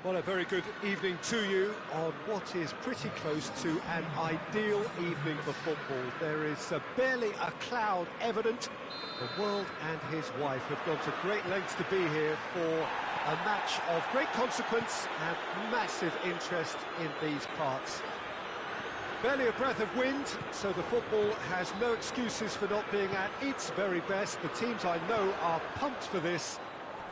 Well, a very good evening to you on what is pretty close to an ideal evening for football. There is barely a cloud evident. The world and his wife have gone to great lengths to be here for a match of great consequence and massive interest in these parts. Barely a breath of wind, so the football has no excuses for not being at its very best. The teams I know are pumped for this.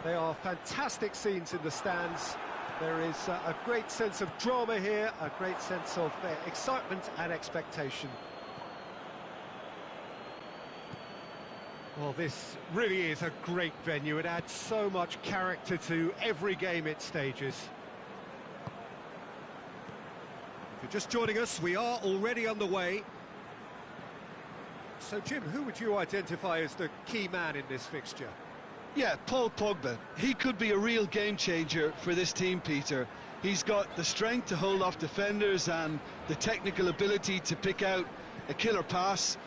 They are fantastic scenes in the stands. There is a great sense of drama here, a great sense of excitement and expectation. Well, this really is a great venue. It adds so much character to every game it stages. If you're just joining us, we are already underway. So, Jim, who would you identify as the key man in this fixture? Yeah, Paul Pogba. He could be a real game changer for this team, Peter. He's got the strength to hold off defenders and the technical ability to pick out a killer pass.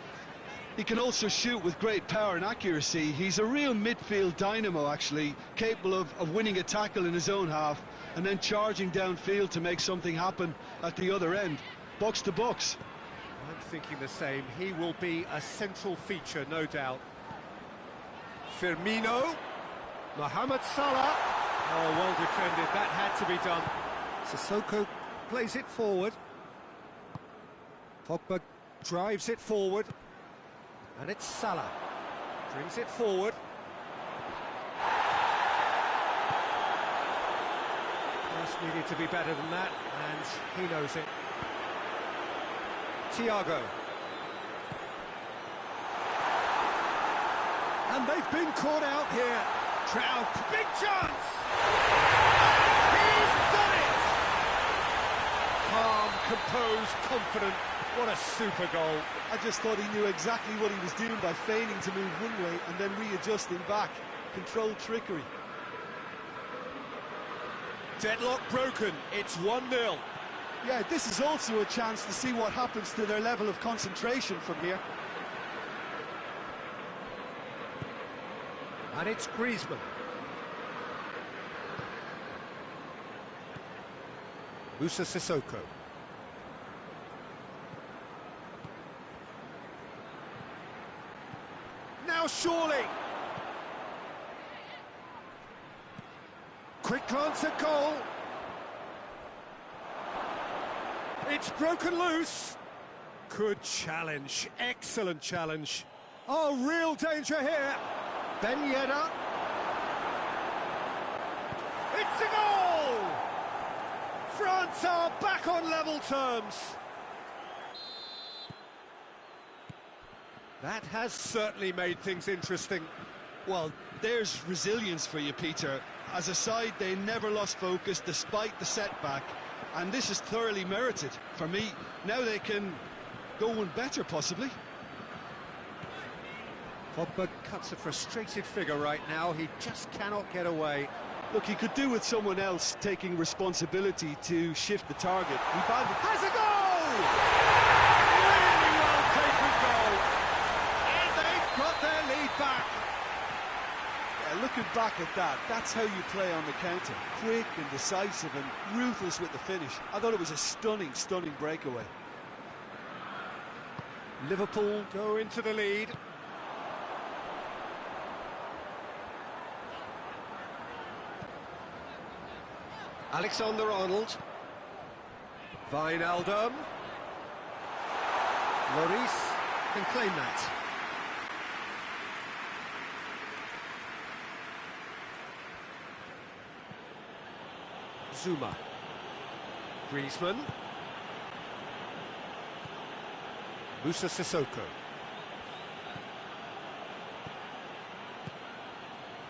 He can also shoot with great power and accuracy. He's a real midfield dynamo, actually, capable of winning a tackle in his own half and then charging downfield to make something happen at the other end. Box to box. I'm thinking the same. He will be a central feature, no doubt. Firmino, Mohamed Salah. Oh, well defended, that had to be done. Sissoko plays it forward. Pogba drives it forward. And it's Salah. Brings it forward. Just needed to be better than that, and he knows it. Thiago. And they've been caught out here. Trout, big chance! And he's done it! Calm, composed, confident. What a super goal. I just thought he knew exactly what he was doing by feigning to move one way and then readjusting back. Controlled trickery. Deadlock broken. It's 1-0. Yeah, this is also a chance to see what happens to their level of concentration from here. And it's Griezmann. Moussa Sissoko. Now surely. Quick glance at goal. It's broken loose. Good challenge. Excellent challenge. Oh, real danger here. Ben Yedder. It's a goal! France are back on level terms. That has certainly made things interesting. Well, there's resilience for you, Peter. As a side, they never lost focus despite the setback, and this is thoroughly merited. For me, now they can go one better, possibly. Pogba cuts a frustrated figure right now. He just cannot get away. Look, he could do with someone else taking responsibility to shift the target. He has a goal! Really well taken goal. And they've got their lead back. Yeah, looking back at that, that's how you play on the counter. Quick and decisive and ruthless with the finish. I thought it was a stunning, stunning breakaway. Liverpool go into the lead. Alexander-Arnold. Wijnaldum. Lloris can claim that. Zuma. Griezmann. Moussa Sissoko.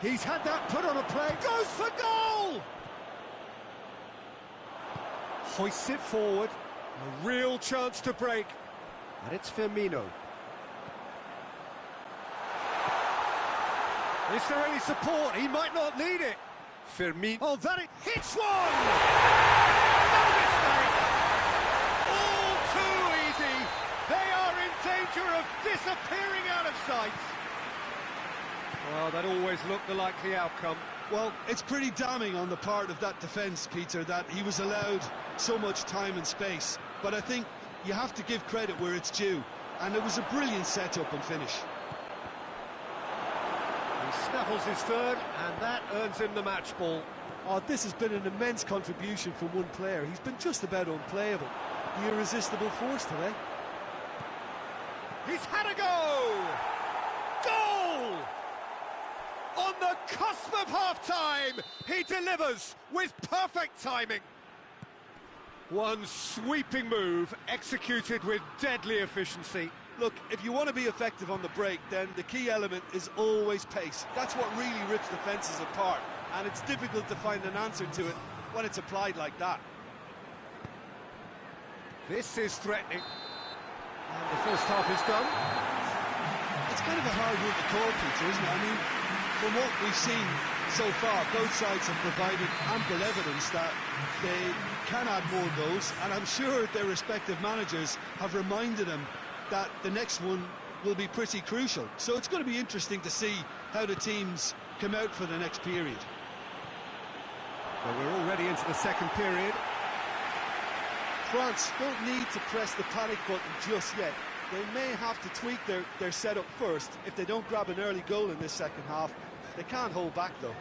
He's had that put on a play. Goes for goal! Hoists it forward, a real chance to break, and it's Firmino. Is there any support? He might not need it. Firmino. Oh, that it hits one! No mistake! All too easy. They are in danger of disappearing out of sight. Well, that always looked the likely outcome. Well, it's pretty damning on the part of that defence, Peter, that he was allowed so much time and space. But I think you have to give credit where it's due, and it was a brilliant setup and finish. He snaffles his third, and that earns him the match ball. Oh, this has been an immense contribution from one player. He's been just about unplayable. The irresistible force today. He's had a go! Goal! On the cusp of half-time, he delivers with perfect timing. One sweeping move, executed with deadly efficiency. Look, if you want to be effective on the break, then the key element is always pace. That's what really rips defences apart, and it's difficult to find an answer to it when it's applied like that. This is threatening. And the first half is done. It's kind of a hard one to call, Peter, isn't it? I mean, from what we've seen so far, both sides have provided ample evidence that they can add more goals, and I'm sure their respective managers have reminded them that the next one will be pretty crucial. So it's going to be interesting to see how the teams come out for the next period. Well, we're already into the second period. France don't need to press the panic button just yet. They may have to tweak their setup first. If they don't grab an early goal in this second half, they can't hold back though.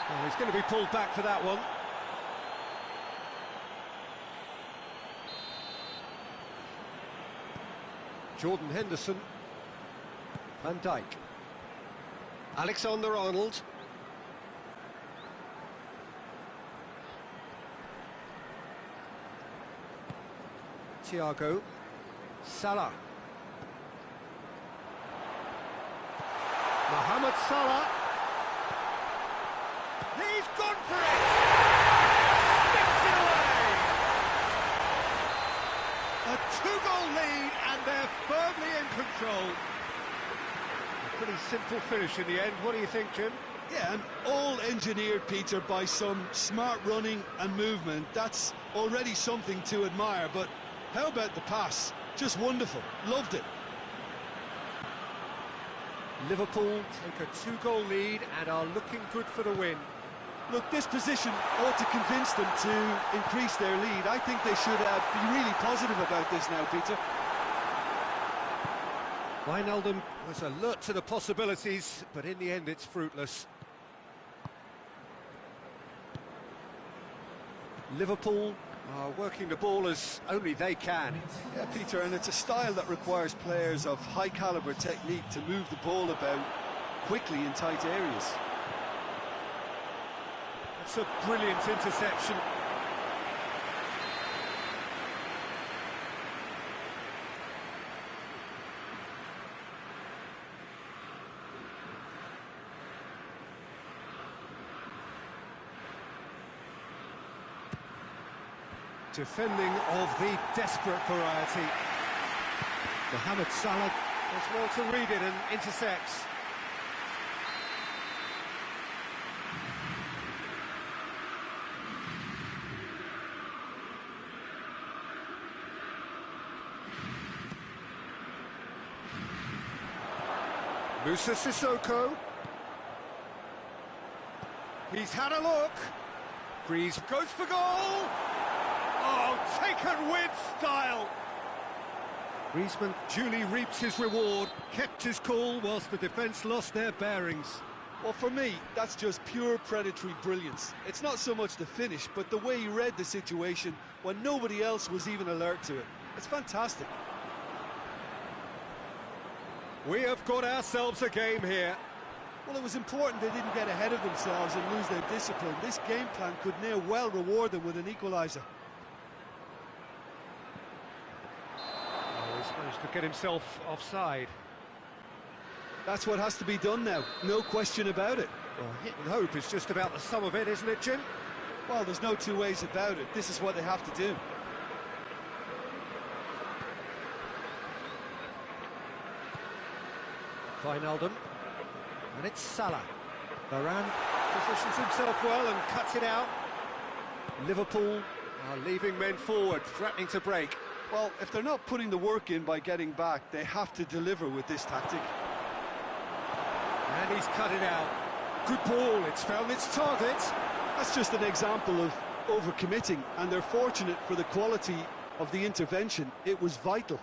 Well, he's going to be pulled back for that one. Jordan Henderson. Van Dijk. Alexander-Arnold. Thiago. Salah. Mohamed Salah. He's gone for it! Sticks it away! A two-goal lead, and they're firmly in control. A pretty simple finish in the end. What do you think, Jim? Yeah, and all engineered, Peter, by some smart running and movement. That's already something to admire, but how about the pass? Just wonderful. Loved it. Liverpool take a two-goal lead and are looking good for the win. Look, this position ought to convince them to increase their lead. I think they should be really positive about this now, Peter. Wijnaldum was alert to the possibilities, but in the end it's fruitless. Liverpool are working the ball as only they can. Yeah, Peter, and it's a style that requires players of high-caliber technique to move the ball about quickly in tight areas. It's a brilliant interception. Defending of the desperate variety. Mohamed Salah does well to read it and intercepts. Moussa Sissoko. He's had a look. Breeze goes for goal. Oh, taken with style. Griezmann duly reaps his reward, kept his cool whilst the defence lost their bearings. Well, for me, that's just pure predatory brilliance. It's not so much the finish, but the way he read the situation when nobody else was even alert to it. It's fantastic. We have got ourselves a game here. Well, it was important they didn't get ahead of themselves and lose their discipline. This game plan could now well reward them with an equaliser. Oh, he's managed to get himself offside. That's what has to be done now, no question about it. Well, hit and hope is just about the sum of it, isn't it, Jim? Well, there's no two ways about it. This is what they have to do. Wijnaldum. And it's Salah. Varane positions himself well and cuts it out. Liverpool are leaving men forward, threatening to break. Well, if they're not putting the work in by getting back, they have to deliver with this tactic. And he's cut it out. Good ball, it's found its target. That's just an example of overcommitting, and they're fortunate for the quality of the intervention. It was vital.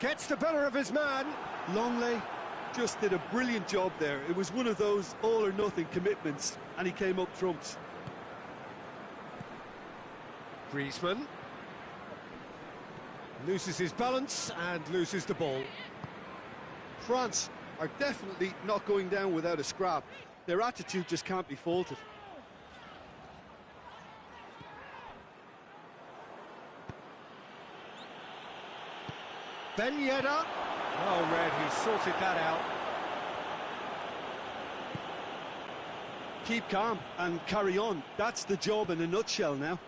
Gets the better of his man. Longley just did a brilliant job there. It was one of those all-or-nothing commitments, and he came up trumps. Griezmann loses his balance and loses the ball. France are definitely not going down without a scrap. Their attitude just can't be faulted. Ben Yedder. Oh, Red, he sorted that out. Keep calm and carry on. That's the job in a nutshell now.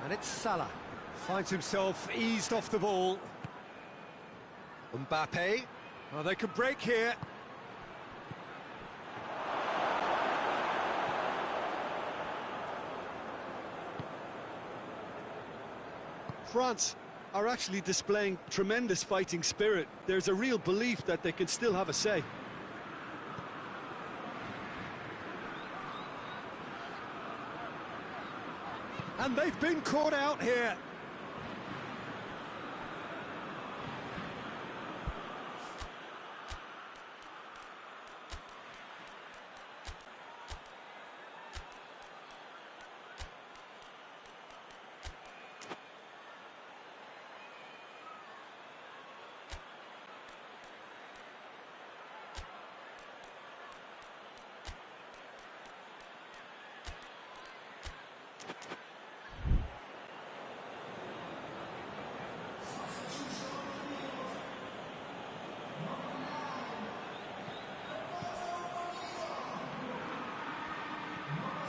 And it's Salah. Finds himself eased off the ball. Mbappe. Oh, they can break here. France are actually displaying tremendous fighting spirit. There's a real belief that they can still have a say. And they've been caught out here.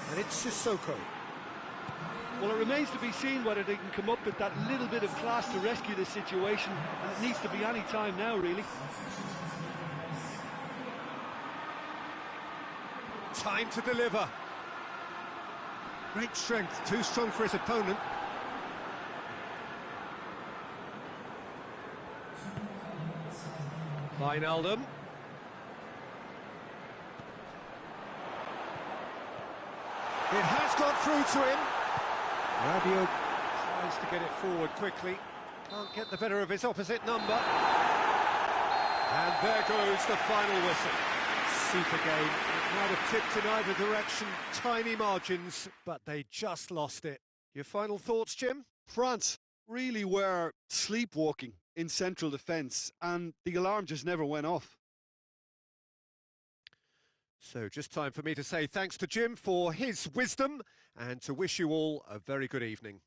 And it's Sissoko. Well, it remains to be seen whether they can come up with that little bit of class to rescue this situation, and it needs to be any time now, really. Time to deliver. Great strength, too strong for his opponent. Wijnaldum. It has got through to him. Rabiot tries to get it forward quickly. Can't get the better of his opposite number. And there goes the final whistle. Super game. It might have tipped in either direction. Tiny margins, but they just lost it. Your final thoughts, Jim? France really were sleepwalking in central defence, and the alarm just never went off. So just time for me to say thanks to Jim for his wisdom and to wish you all a very good evening.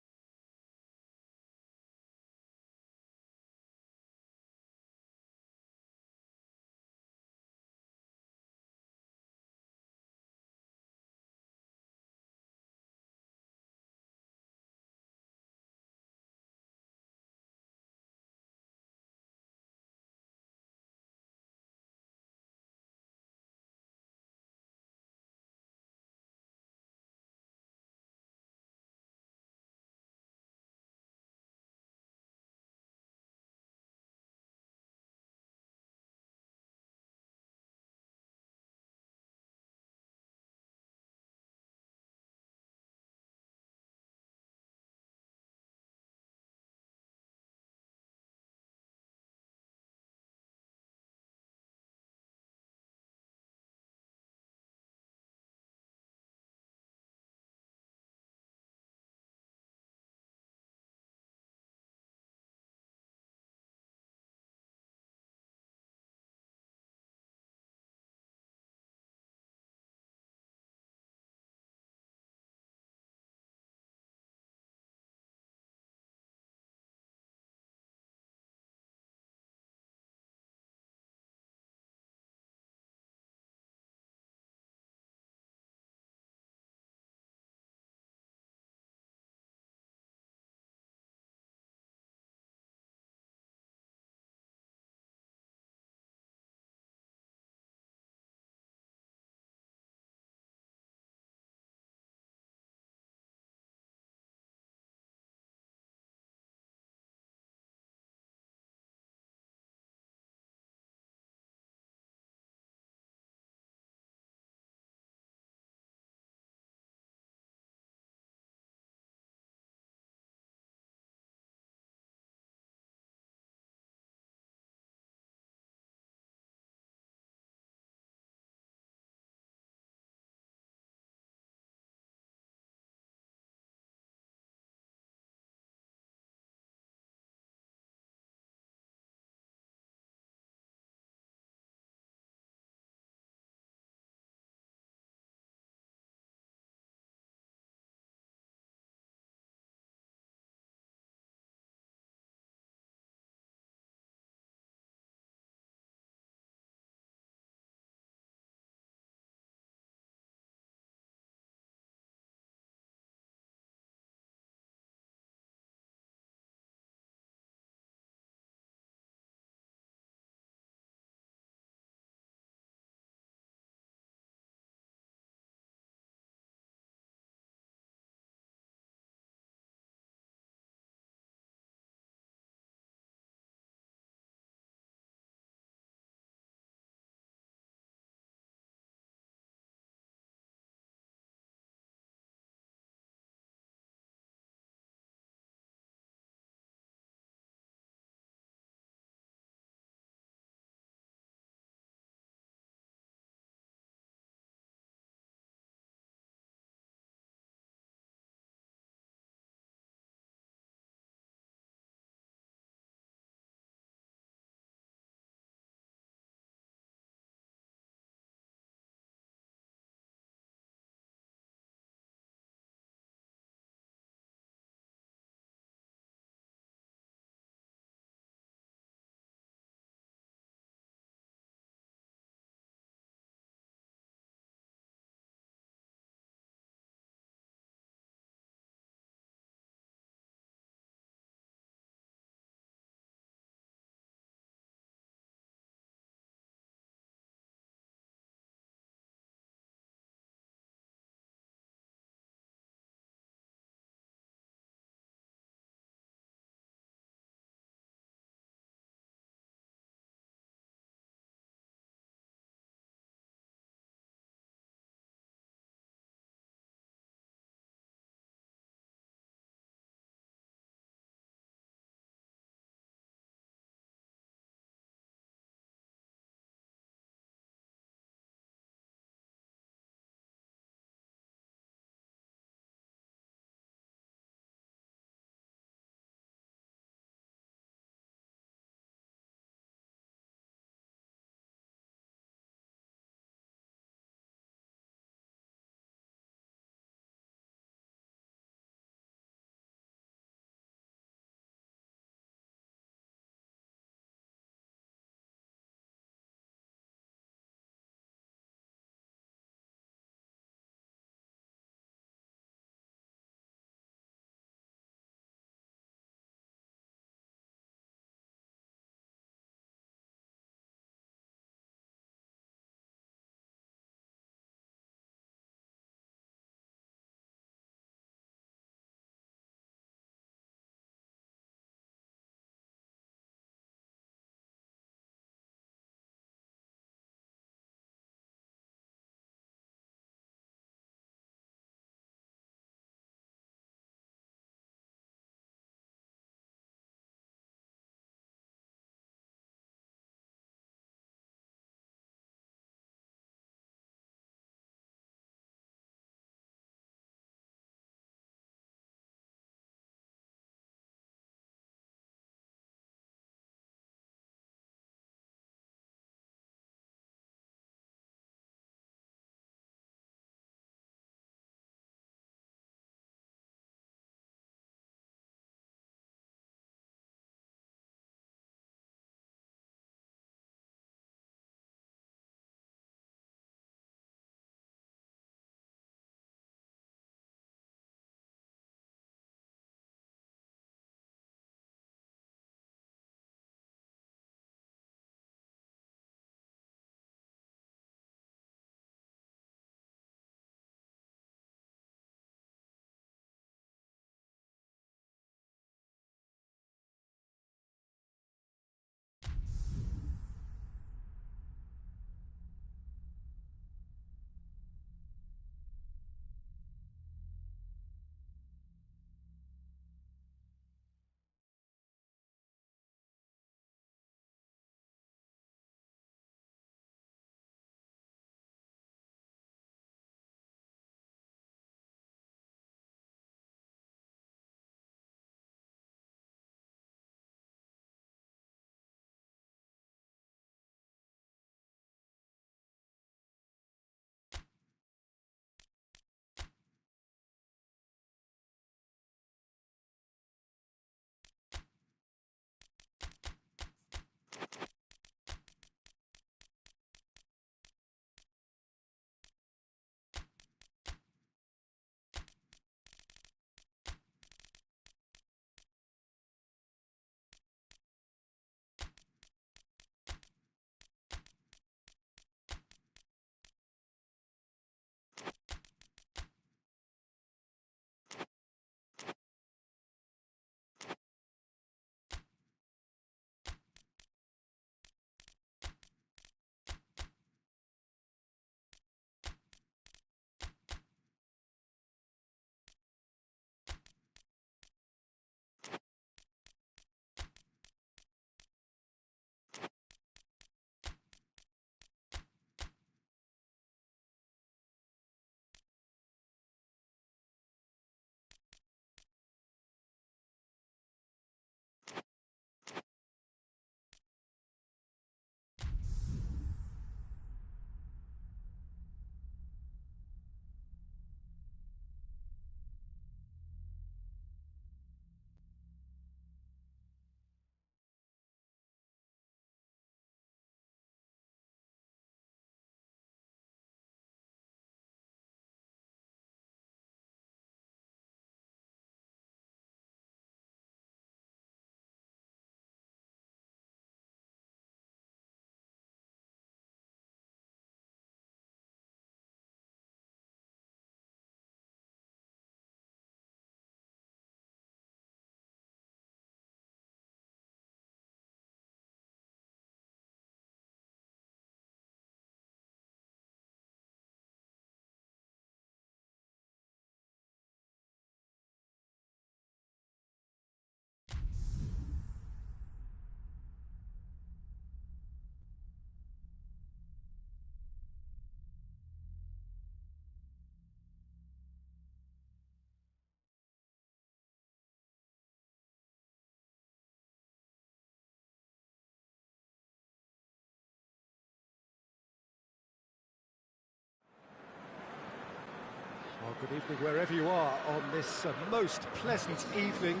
Well, good evening wherever you are on this most pleasant evening.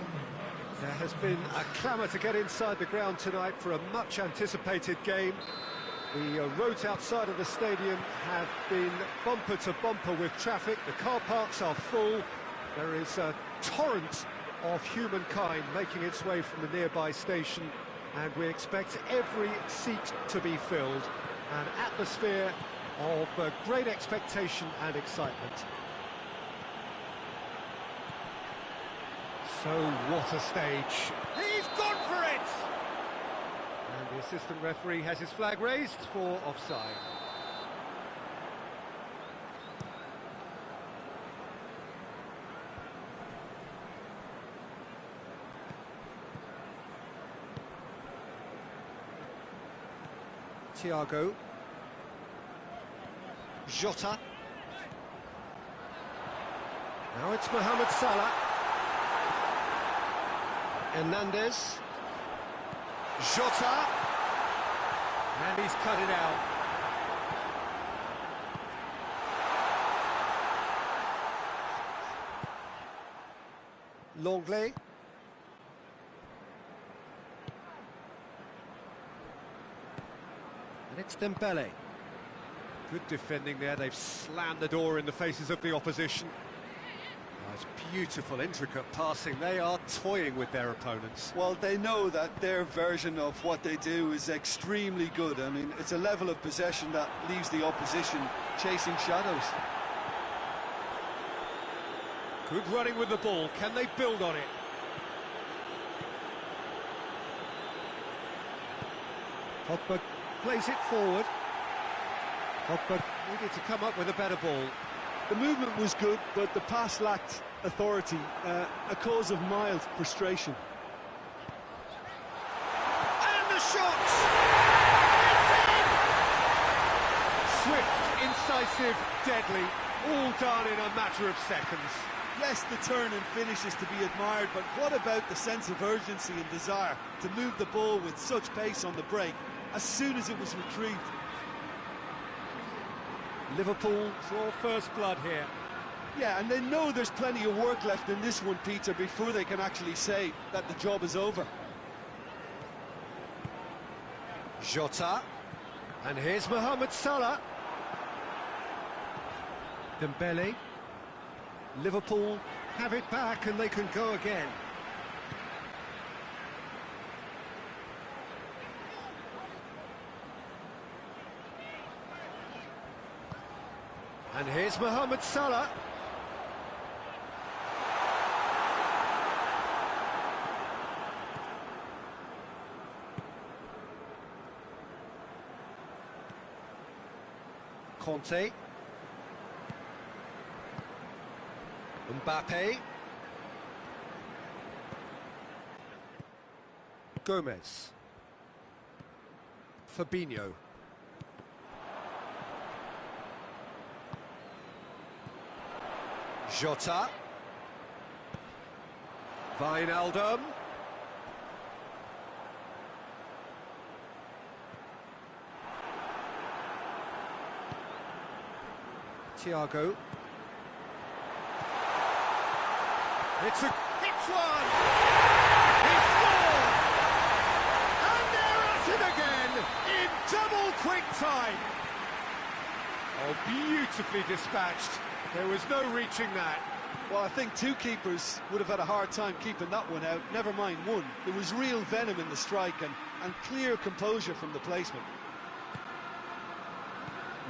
There has been a clamour to get inside the ground tonight for a much-anticipated game. The roads outside of the stadium have been bumper to bumper with traffic. The car parks are full. There is a torrent of humankind making its way from the nearby station, and we expect every seat to be filled. An atmosphere of great expectation and excitement. So what a stage. He's gone for it! And the assistant referee has his flag raised for offside. Thiago. Jota. Now it's Mohamed Salah. Hernandez. Jota. And he's cut it out. Longley. And it's Dembele. Good defending there. They've slammed the door in the faces of the opposition. Oh, it's beautiful, intricate passing. They are toying with their opponents. Well, they know that their version of what they do is extremely good. I mean, it's a level of possession that leaves the opposition chasing shadows. Good running with the ball. Can they build on it? Pogba plays it forward. Pogba needed to come up with a better ball. The movement was good, but the pass lacked authority, a cause of mild frustration. And the shot! It's in! Swift, incisive, deadly, all done in a matter of seconds. Yes, the turn and finish is to be admired, but what about the sense of urgency and desire to move the ball with such pace on the break as soon as it was retrieved? Liverpool draw first blood here. Yeah, and they know there's plenty of work left in this one, Peter, before they can actually say that the job is over. Jota. And here's Mohamed Salah. Dembele. Liverpool have it back and they can go again. And here's Mohamed Salah. Conte. Mbappe. Gomez. Fabinho. Jota. Wijnaldum. Thiago. It's one! He scored! And they're at it again in double quick time. Oh, beautifully dispatched. There was no reaching that. Well, I think two keepers would have had a hard time keeping that one out, never mind one. There was real venom in the strike and clear composure from the placement.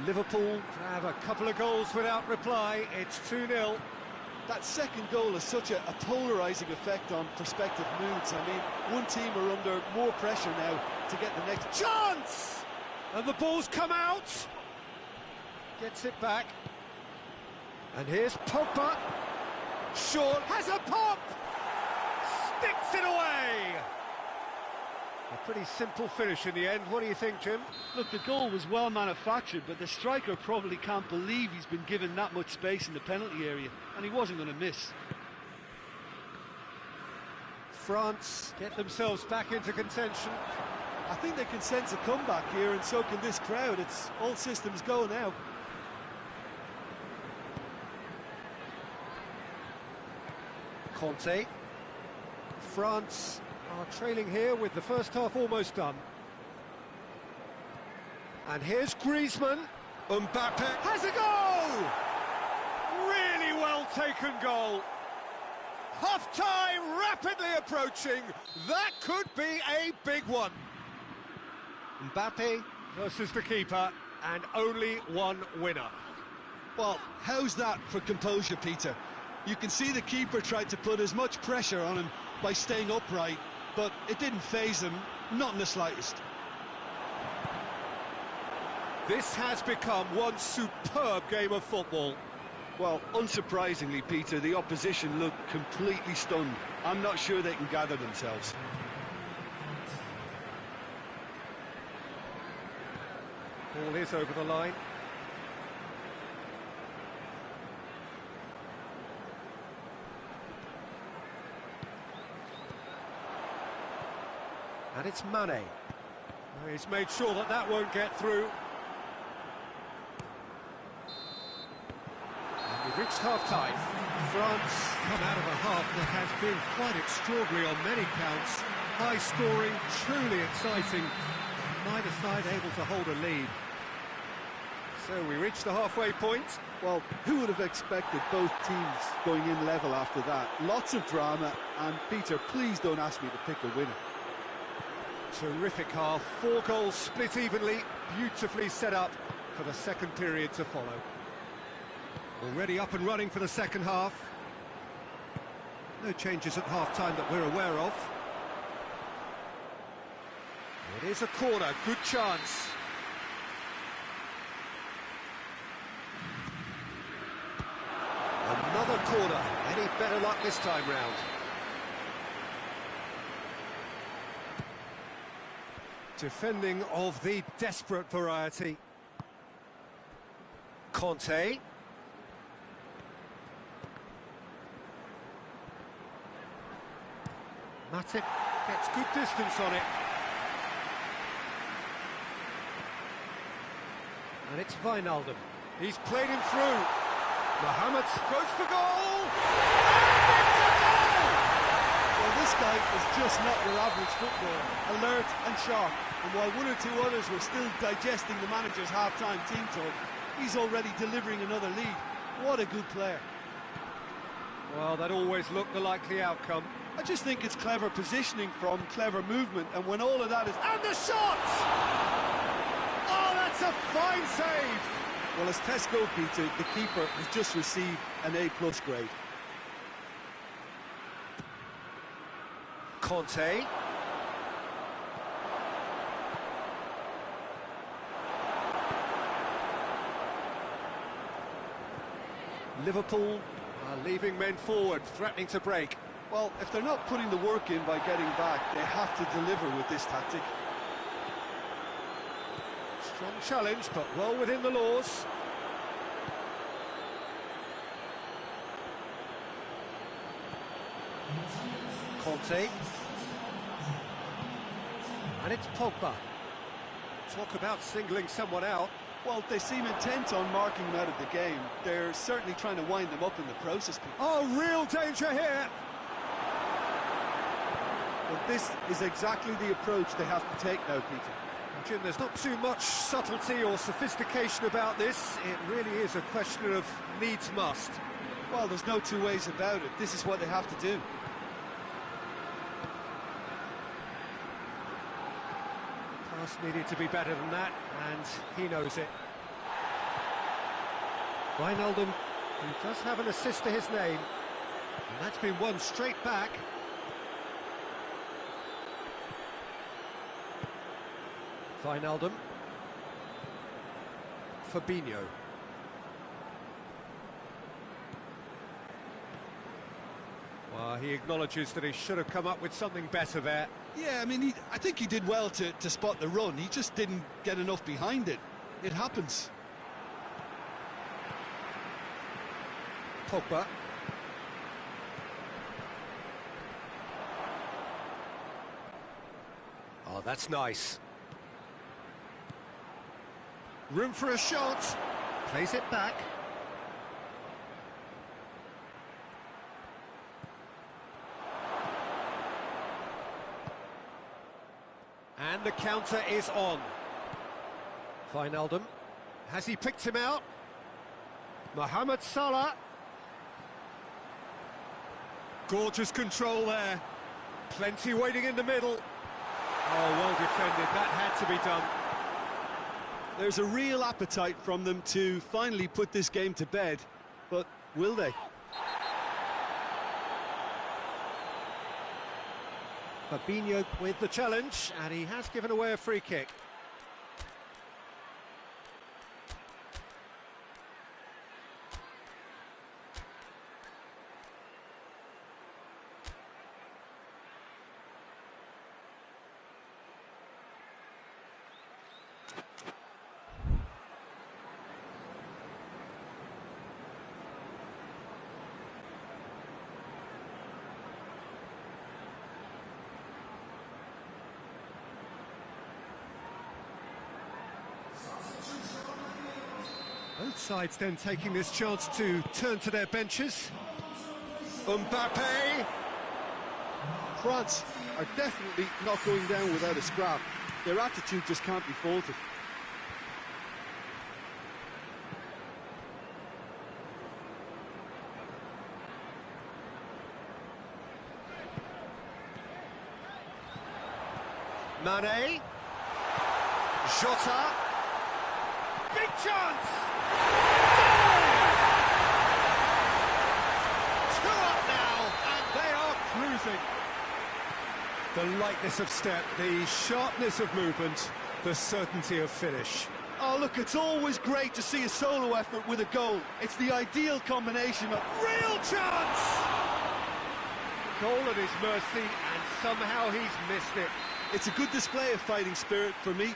Liverpool have a couple of goals without reply. It's 2-0. That second goal has such a polarising effect on prospective moods. I mean, one team are under more pressure now to get the next chance! And the ball's come out. Gets it back. And here's Pogba. Short has a pop! Sticks it away! A pretty simple finish in the end. What do you think, Jim? Look, the goal was well manufactured, but the striker probably can't believe he's been given that much space in the penalty area, and he wasn't going to miss. France get themselves back into contention. I think they can sense a comeback here, and so can this crowd. It's all systems go now. Conte. France are trailing here with the first half almost done. And here's Griezmann. Mbappe Has a goal! Really well taken goal. Half-time rapidly approaching. That could be a big one. Mbappe versus the keeper, and only one winner. Well, how's that for composure, Peter? You can see the keeper tried to put as much pressure on him by staying upright, but it didn't faze him, not in the slightest. This has become one superb game of football. Well, unsurprisingly, Peter, the opposition looked completely stunned. I'm not sure they can gather themselves. Ball is over the line. And it's Mane. He's made sure that that won't get through. And we've reached half-time. France come out of a half that has been quite extraordinary on many counts. High-scoring, truly exciting. Neither side able to hold a lead. So we reach the halfway point. Well, who would have expected both teams going in level after that? Lots of drama, and Peter, please don't ask me to pick a winner. Terrific half, 4 goals split evenly, beautifully set up for the second period to follow. Already up and running for the second half. No changes at half-time that we're aware of. It is a corner, good chance. Another corner, any better luck this time round? Defending of the desperate variety. Conte. Matip gets good distance on it. And it's Wijnaldum. He's played him through. Mohamed goes for goal! And it's a goal! Well, this guy is just not your average footballer. Alert and sharp. And while one or two others were still digesting the manager's half-time team talk, he's already delivering another lead. What a good player. Well, that always looked the likely outcome. I just think it's clever positioning from clever movement, and when all of that is... And the shot! Oh, that's a fine save! Well, as tests go, Peter, the keeper has just received an A+ grade. Conte. Liverpool are leaving men forward, threatening to break. Well, if they're not putting the work in by getting back, they have to deliver with this tactic. Strong challenge, but well within the laws. Conte. And it's Pogba. Talk about singling someone out. Well, they seem intent on marking him out of the game. They're certainly trying to wind them up in the process. Oh, real danger here! But this is exactly the approach they have to take now, Peter. Jim, there's not too much subtlety or sophistication about this. It really is a question of needs must. Well, there's no two ways about it. This is what they have to do. Pass needed to be better than that, and he knows it. Wijnaldum, who does have an assist to his name, and that's been won straight back. Wijnaldum. Fabinho. Well, he acknowledges that he should have come up with something better there. Yeah, I mean, I think he did well to spot the run. He just didn't get enough behind it. It happens. Pogba. Oh, that's nice. Room for a shot. Plays it back. And the counter is on. Wijnaldum. Has he picked him out? Mohamed Salah. Gorgeous control there. Plenty waiting in the middle. Oh, well defended. That had to be done. There's a real appetite from them to finally put this game to bed, but will they? Fabinho with the challenge, and he has given away a free kick. Both sides then taking this chance to turn to their benches. Mbappe. France are definitely not going down without a scrap. Their attitude just can't be faulted. Mane. Jota. Big chance! Two up now, and they are cruising. The lightness of step, the sharpness of movement, the certainty of finish. Oh, look, it's always great to see a solo effort with a goal. It's the ideal combination of... Real chance! Goal at his mercy, and somehow he's missed it. It's a good display of fighting spirit for me.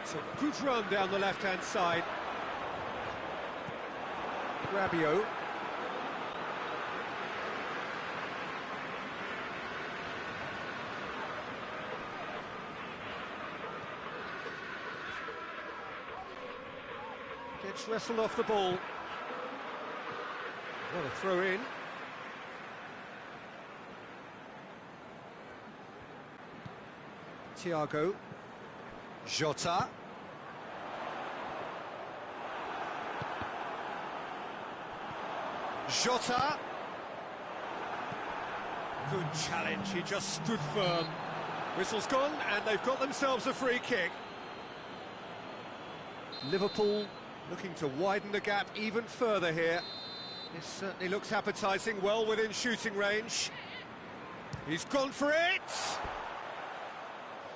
So good run down the left-hand side. Rabiot. Gets wrestled off the ball. What a throw in. Thiago. Jota. Jota. Good challenge, he just stood firm. Whistle's gone, and they've got themselves a free kick. Liverpool looking to widen the gap even further here. This certainly looks appetising, well within shooting range. He's gone for it!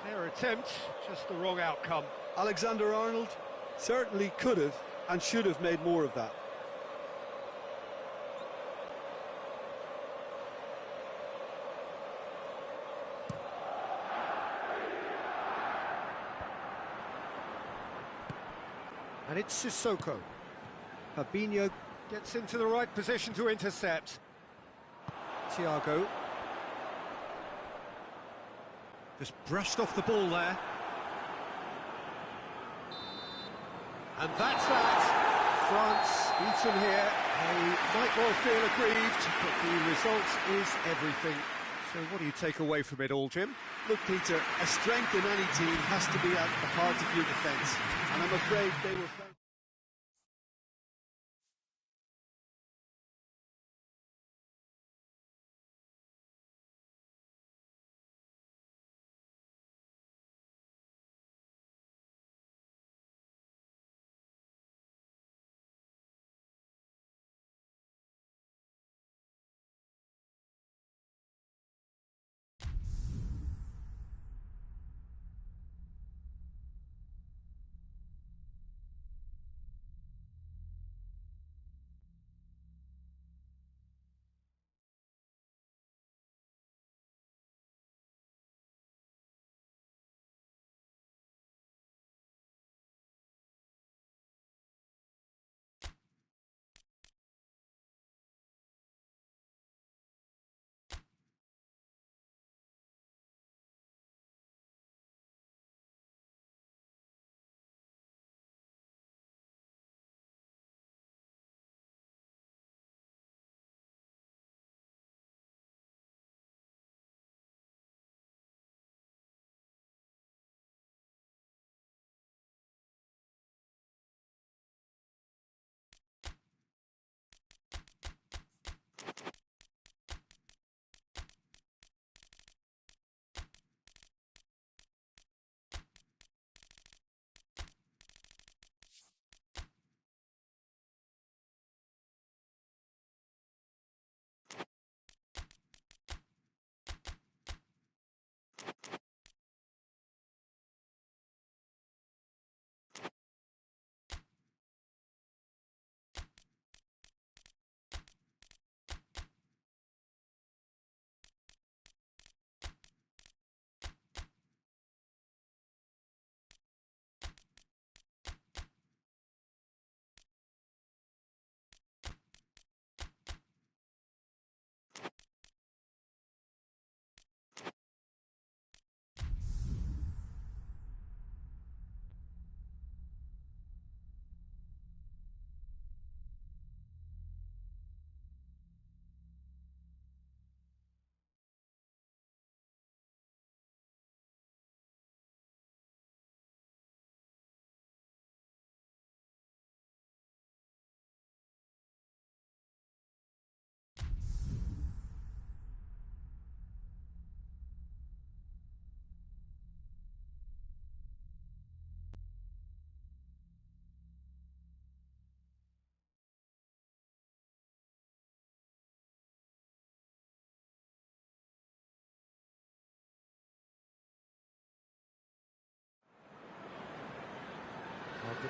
Fair attempt, just the wrong outcome. Alexander-Arnold certainly could have and should have made more of that. And it's Sissoko. Fabinho gets into the right position to intercept. Thiago. Just brushed off the ball there. And that's that. France beaten here. They might well feel aggrieved, but the result is everything. So what do you take away from it all, Jim? Look, Peter, a strength in any team has to be at the heart of your defence, and I'm afraid they were...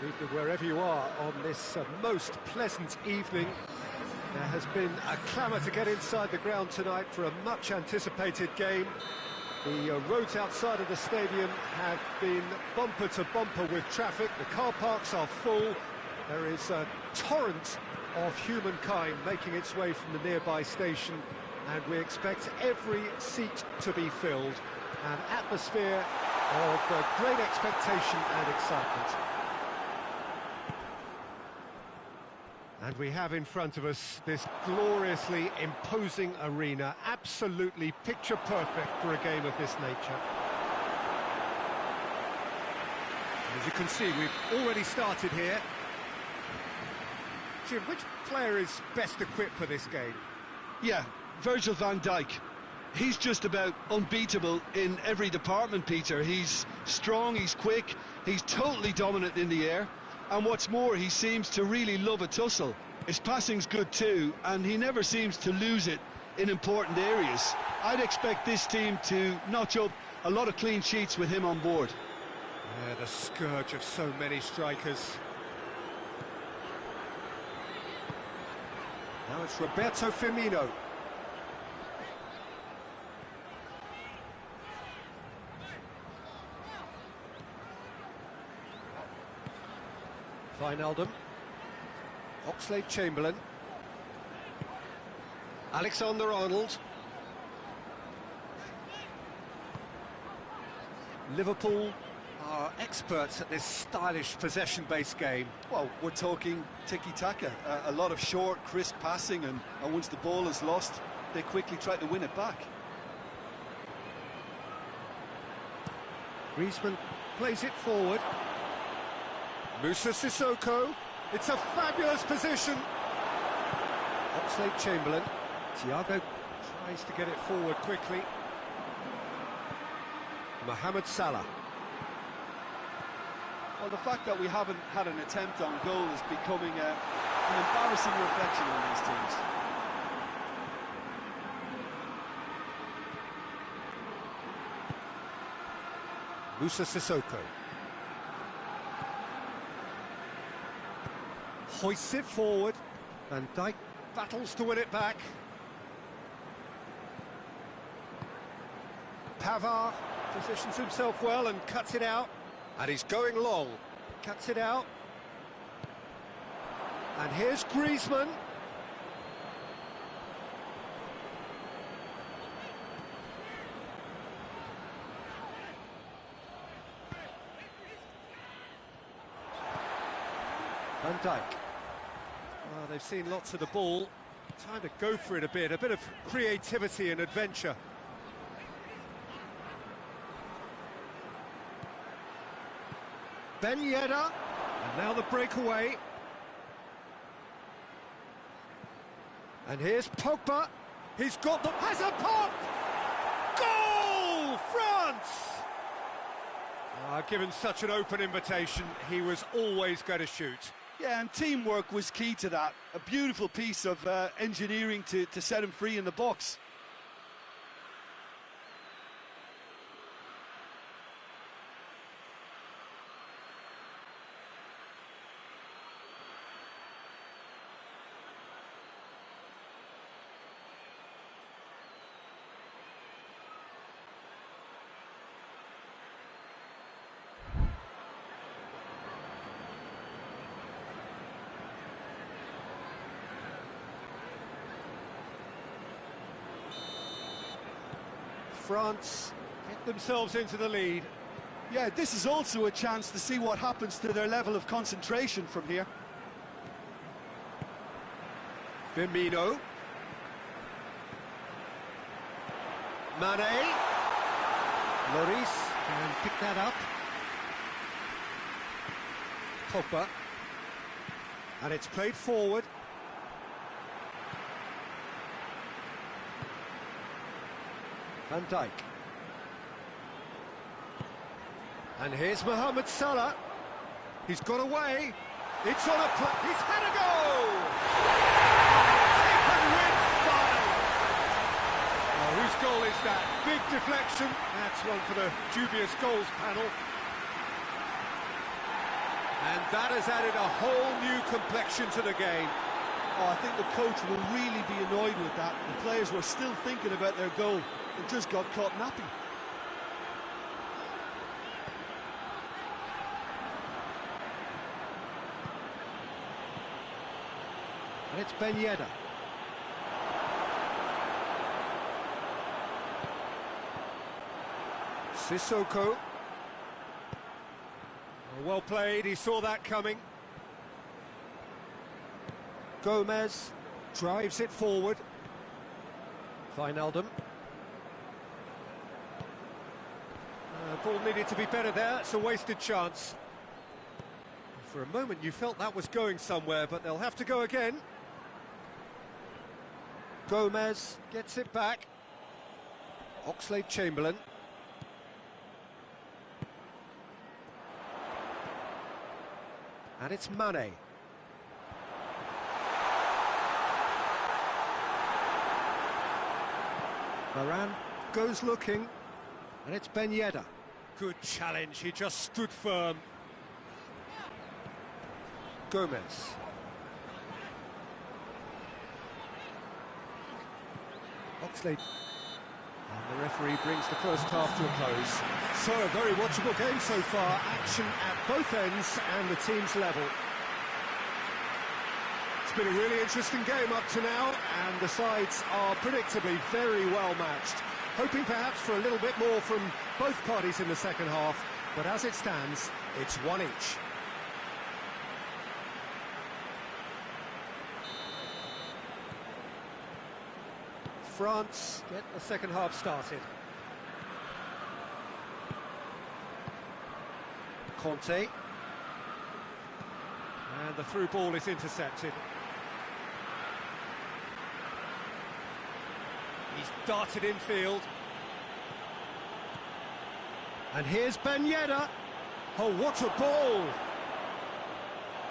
Evening, wherever you are on this most pleasant evening. There has been a clamour to get inside the ground tonight for a much-anticipated game. The roads outside of the stadium have been bumper to bumper with traffic. The car parks are full. There is a torrent of humankind making its way from the nearby station, and we expect every seat to be filled. An atmosphere of great expectation and excitement. And we have in front of us this gloriously imposing arena, absolutely picture perfect for a game of this nature. As you can see, we've already started here. Jim, which player is best equipped for this game? Yeah, Virgil van Dijk. He's just about unbeatable in every department, Peter. He's strong, he's quick, he's totally dominant in the air. And what's more, he seems to really love a tussle. His passing's good too, and he never seems to lose it in important areas. I'd expect this team to notch up a lot of clean sheets with him on board. Yeah, the scourge of so many strikers. Now it's Roberto Firmino. Wijnaldum, Oxlade-Chamberlain, Alexander-Arnold. Liverpool are experts at this stylish possession-based game. Well, we're talking tiki-taka, a lot of short, crisp passing, and once the ball is lost, they quickly try to win it back. Griezmann plays it forward. Moussa Sissoko, it's a fabulous position. Oxlade-Chamberlain, Thiago tries to get it forward quickly. Mohamed Salah. Well, the fact that we haven't had an attempt on goal is becoming an embarrassing reflection on these teams. Moussa Sissoko. Hoists it forward. Van Dijk battles to win it back. Pavard positions himself well and cuts it out. And he's going long. Cuts it out. And here's Griezmann. Van Dijk. Well, they've seen lots of the ball. Time to go for it a bit of creativity and adventure. Ben Yedder, and now the breakaway. And here's Pogba. He's got the... has a pop! Goal! France! Given such an open invitation, he was always going to shoot. Yeah, and teamwork was key to that. A beautiful piece of engineering to set him free in the box. France get themselves into the lead. Yeah, this is also a chance to see what happens to their level of concentration from here. Firmino. Mane. Lloris can pick that up. Pogba. And it's played forward. Van Dijk. And here's Mohamed Salah. He's got away. It's on a play. He's had a go! Taken with style. Oh, whose goal is that? Big deflection. That's one for the dubious goals panel. And that has added a whole new complexion to the game. Oh, I think the coach will really be annoyed with that. The players were still thinking about their goal and just got caught napping. And it's Ben Yedder. Sissoko. Well played, he saw that coming. Gomez drives it forward. Wijnaldum. Ball needed to be better there, it's a wasted chance. For a moment you felt that was going somewhere, but they'll have to go again. Gomez gets it back. Oxlade-Chamberlain. And it's Mane. Varane goes looking, and it's Ben Yedder. Good challenge, he just stood firm. Gomez. Oxlade. And the referee brings the first half to a close. So a very watchable game so far. Action at both ends and the team's level. It's been a really interesting game up to now, and the sides are predictably very well matched. Hoping perhaps for a little bit more from both parties in the second half, but as it stands, it's one each. France get the second half started. Conte. And the through ball is intercepted. He's darted infield. And here's Ben Yedder. Oh, what a ball!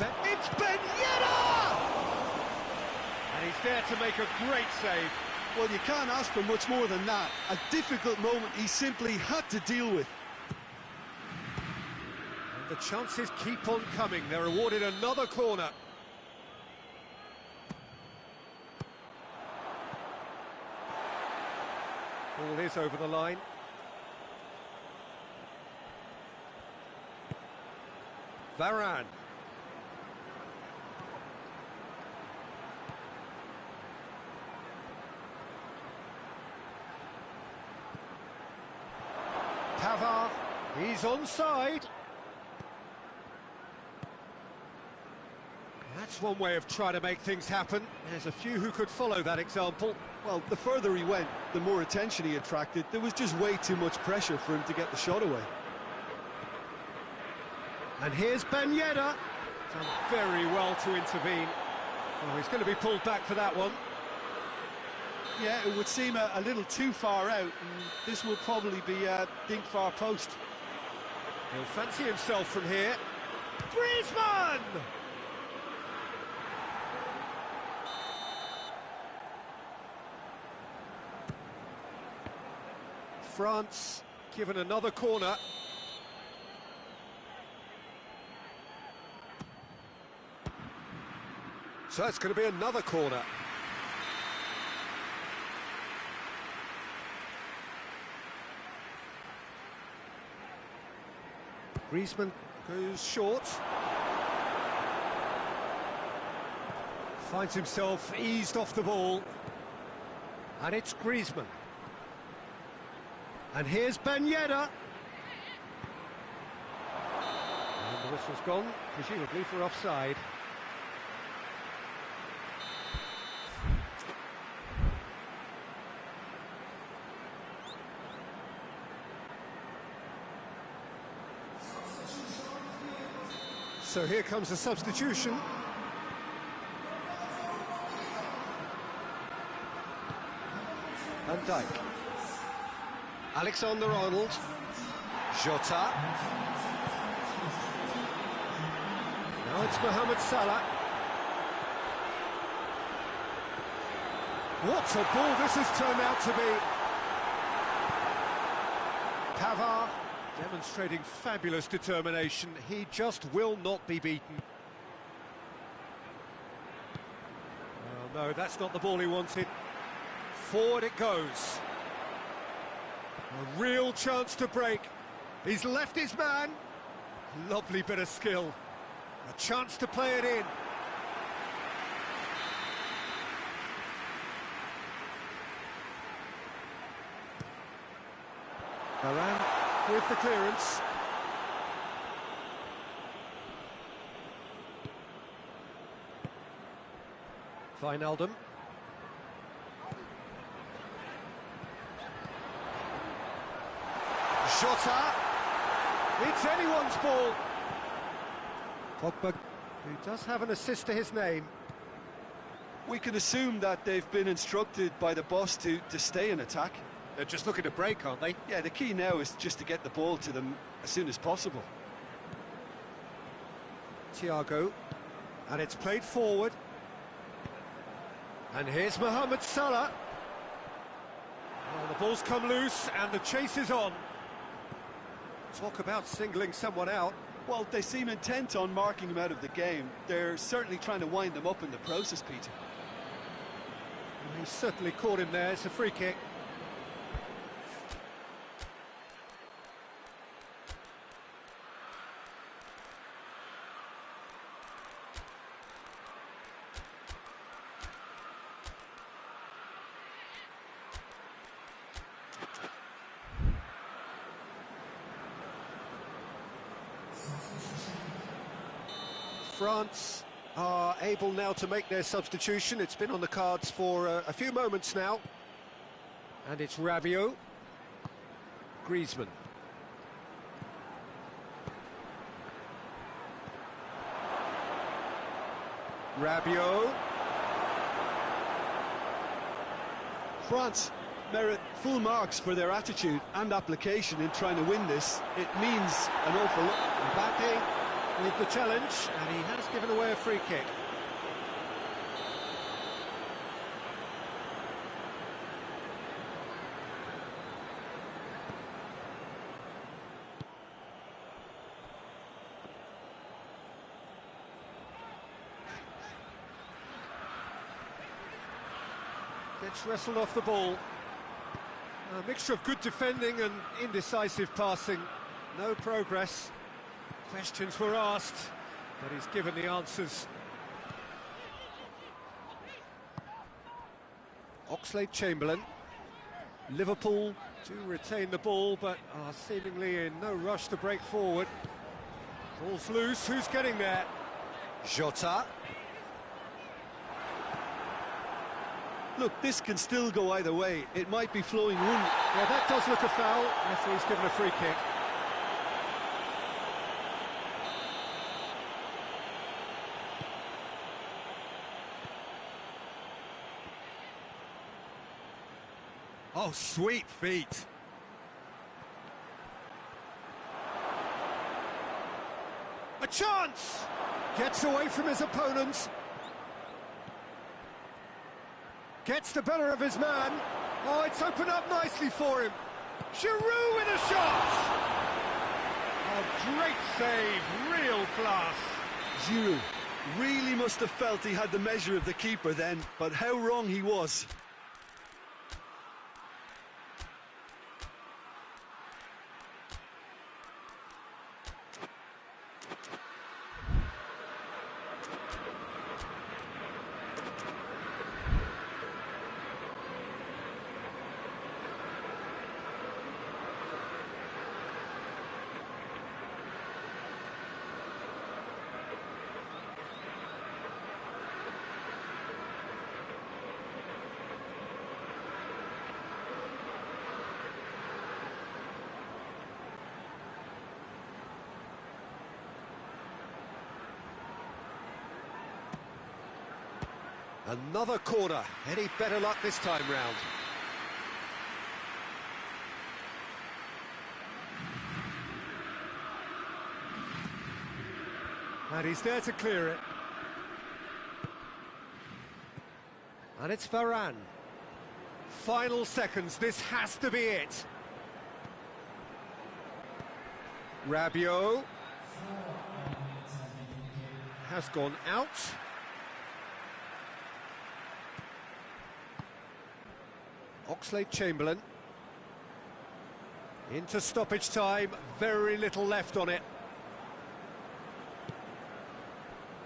It's Ben Yedder! And he's there to make a great save. Well, you can't ask for much more than that. A difficult moment he simply had to deal with. And the chances keep on coming. They're awarded another corner. Ball is over the line. Varane. Pavard, he's onside. That's one way of trying to make things happen. There's a few who could follow that example. Well, the further he went, the more attention he attracted. There was just way too much pressure for him to get the shot away. And here's Ben Yedder. Done very well to intervene. Oh, he's going to be pulled back for that one. Yeah, it would seem a little too far out, and this will probably be a dink far post. He'll fancy himself from here. Griezmann! France given another corner. So it's going to be another corner. Griezmann goes short. Finds himself eased off the ball. And it's Griezmann. And here's Ben Yedder. And the whistle's gone, presumably for offside. So here comes a substitution. Van Dijk. Alexander-Arnold. Jota. Now it's Mohamed Salah. What a ball this has turned out to be. Pavard Demonstrating fabulous determination. He just will not be beaten. Oh, no, that's not the ball he wanted. Forward it goes. A real chance to break. He's left his man. Lovely bit of skill. A chance to play it in. Varane with the clearance. Wijnaldum. Jota. It's anyone's ball. Pogba, who does have an assist to his name. We can assume that they've been instructed by the boss to stay in attack. They're just looking to break, aren't they? Yeah, the key now is just to get the ball to them as soon as possible. Thiago, and it's played forward. And here's Mohamed Salah. Well, the ball's come loose and the chase is on. Talk about singling someone out. Well, they seem intent on marking him out of the game. They're certainly trying to wind them up in the process, Peter. He certainly caught him there. It's a free kick. France are able now to make their substitution. It's been on the cards for a few moments now. And it's Rabiot. Griezmann. Rabiot. France merit full marks for their attitude and application in trying to win this. It means an awful lot. Mbappe with the challenge, and he has given away a free kick. Gets wrestled off the ball. A mixture of good defending and indecisive passing. No progress. Questions were asked, but he's given the answers. Oxlade-Chamberlain. Liverpool do retain the ball, but are seemingly in no rush to break forward. Ball's loose, who's getting there? Jota. Look, this can still go either way. It might be flowing one. Yeah, that does look a foul. Referee's given a free kick. Oh, sweet feet. A chance! Gets away from his opponent. Gets the better of his man. Oh, it's opened up nicely for him. Giroud with a shot! Oh, great save, real class. Giroud really must have felt he had the measure of the keeper then, but how wrong he was. Another corner. Any better luck this time round? And he's there to clear it. And it's Varane. Final seconds, this has to be it. Rabiot has gone out. Oxlade-Chamberlain into stoppage time, very little left on it.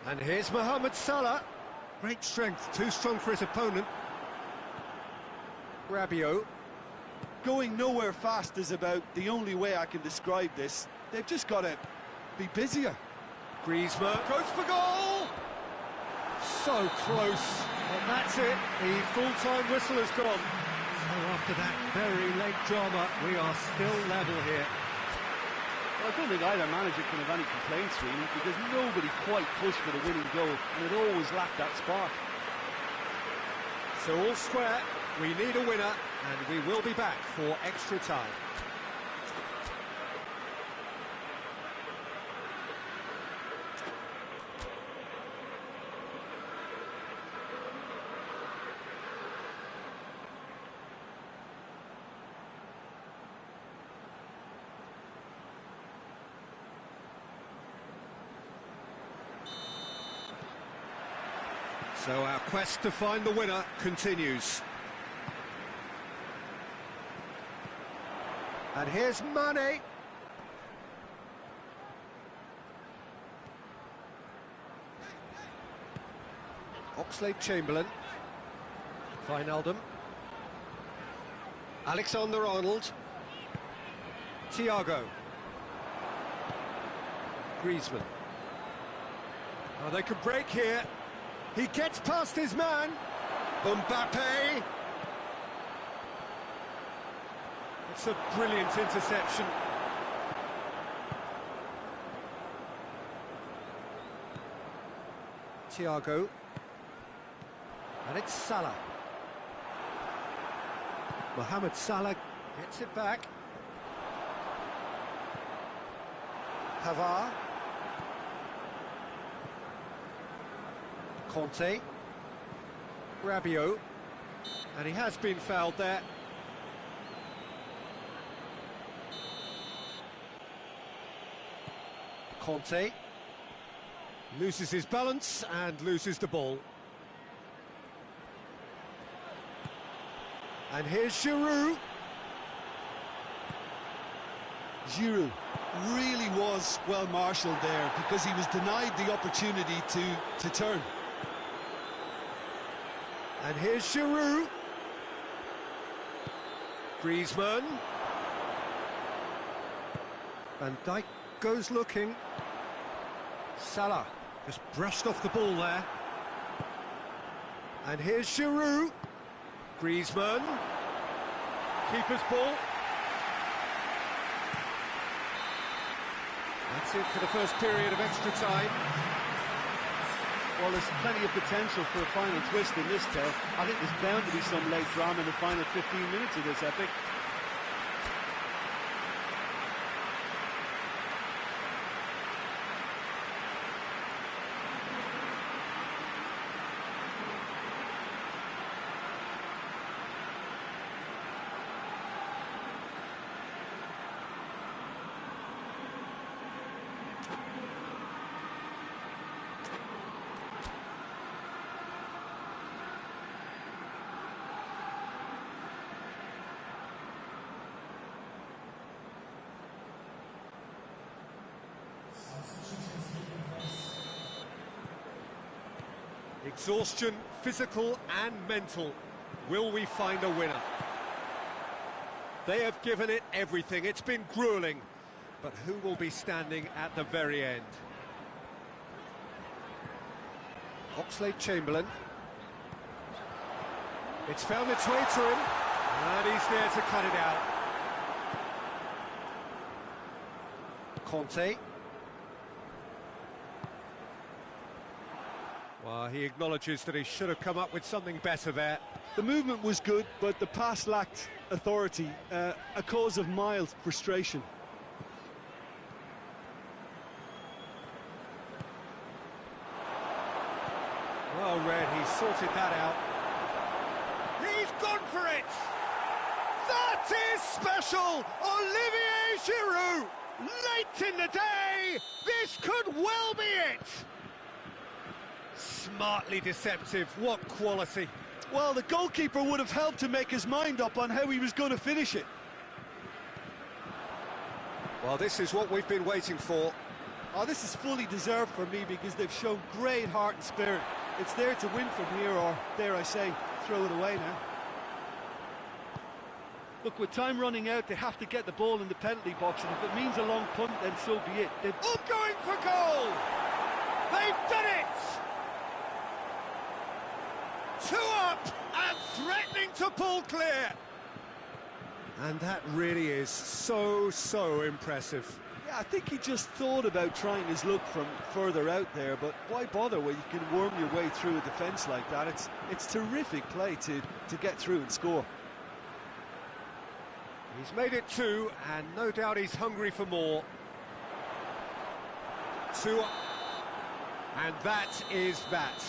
And here's Mohamed Salah. Great strength, too strong for his opponent. Rabiot. Going nowhere fast is about the only way I can describe this. They've just got to be busier. Griezmann goes for goal! So close. And that's it, the full-time whistle has gone. So after that very late drama, we are still level here. Well, I don't think either manager can have any complaints, really, because nobody quite pushed for the winning goal, and it always lacked that spark. So all square, we need a winner, and we will be back for extra time. So our quest to find the winner continues. And here's Mane. Oxlade-Chamberlain. Wijnaldum. Alexander-Arnold. Thiago. Griezmann. Oh, they could break here. He gets past his man. Mbappe. It's a brilliant interception. Thiago. And it's Salah. Mohamed Salah gets it back. Pavard. Conte. Rabiot. And he has been fouled there. Conte. Loses his balance and loses the ball. And here's Giroud. Giroud really was well marshalled there because he was denied the opportunity to turn. And here's Giroud. Griezmann. Van Dijk goes looking. Salah just brushed off the ball there. And here's Giroud. Griezmann. Keeper's ball. That's it for the first period of extra time. Well, there's plenty of potential for a final twist in this tale. I think there's bound to be some late drama in the final 15 minutes of this epic. Exhaustion, physical and mental. Will we find a winner? They have given it everything. It's been grueling. But who will be standing at the very end? Oxlade-Chamberlain. It's found its way to him. And he's there to cut it out. Conte. Well, he acknowledges that he should have come up with something better there. The movement was good, but the pass lacked authority, a cause of mild frustration. Well read, he sorted that out. He's gone for it! That is special! Olivier Giroud! Late in the day, this could well be it! Smartly deceptive, what quality. Well, the goalkeeper would have helped to make his mind up on how he was going to finish it. Well, this is what we've been waiting for. Oh, this is fully deserved for me because they've shown great heart and spirit. It's there to win from here, or, dare I say, throw it away now. Look, with time running out, they have to get the ball in the penalty box, and if it means a long punt, then so be it. They've... Oh, going for goal! They've done it! 2 up and threatening to pull clear. And that really is so impressive. Yeah, I think he just thought about trying his luck from further out there, but why bother when you can worm your way through a defence like that? It's terrific play to get through and score. He's made it 2, and no doubt he's hungry for more. 2 up. And that is that.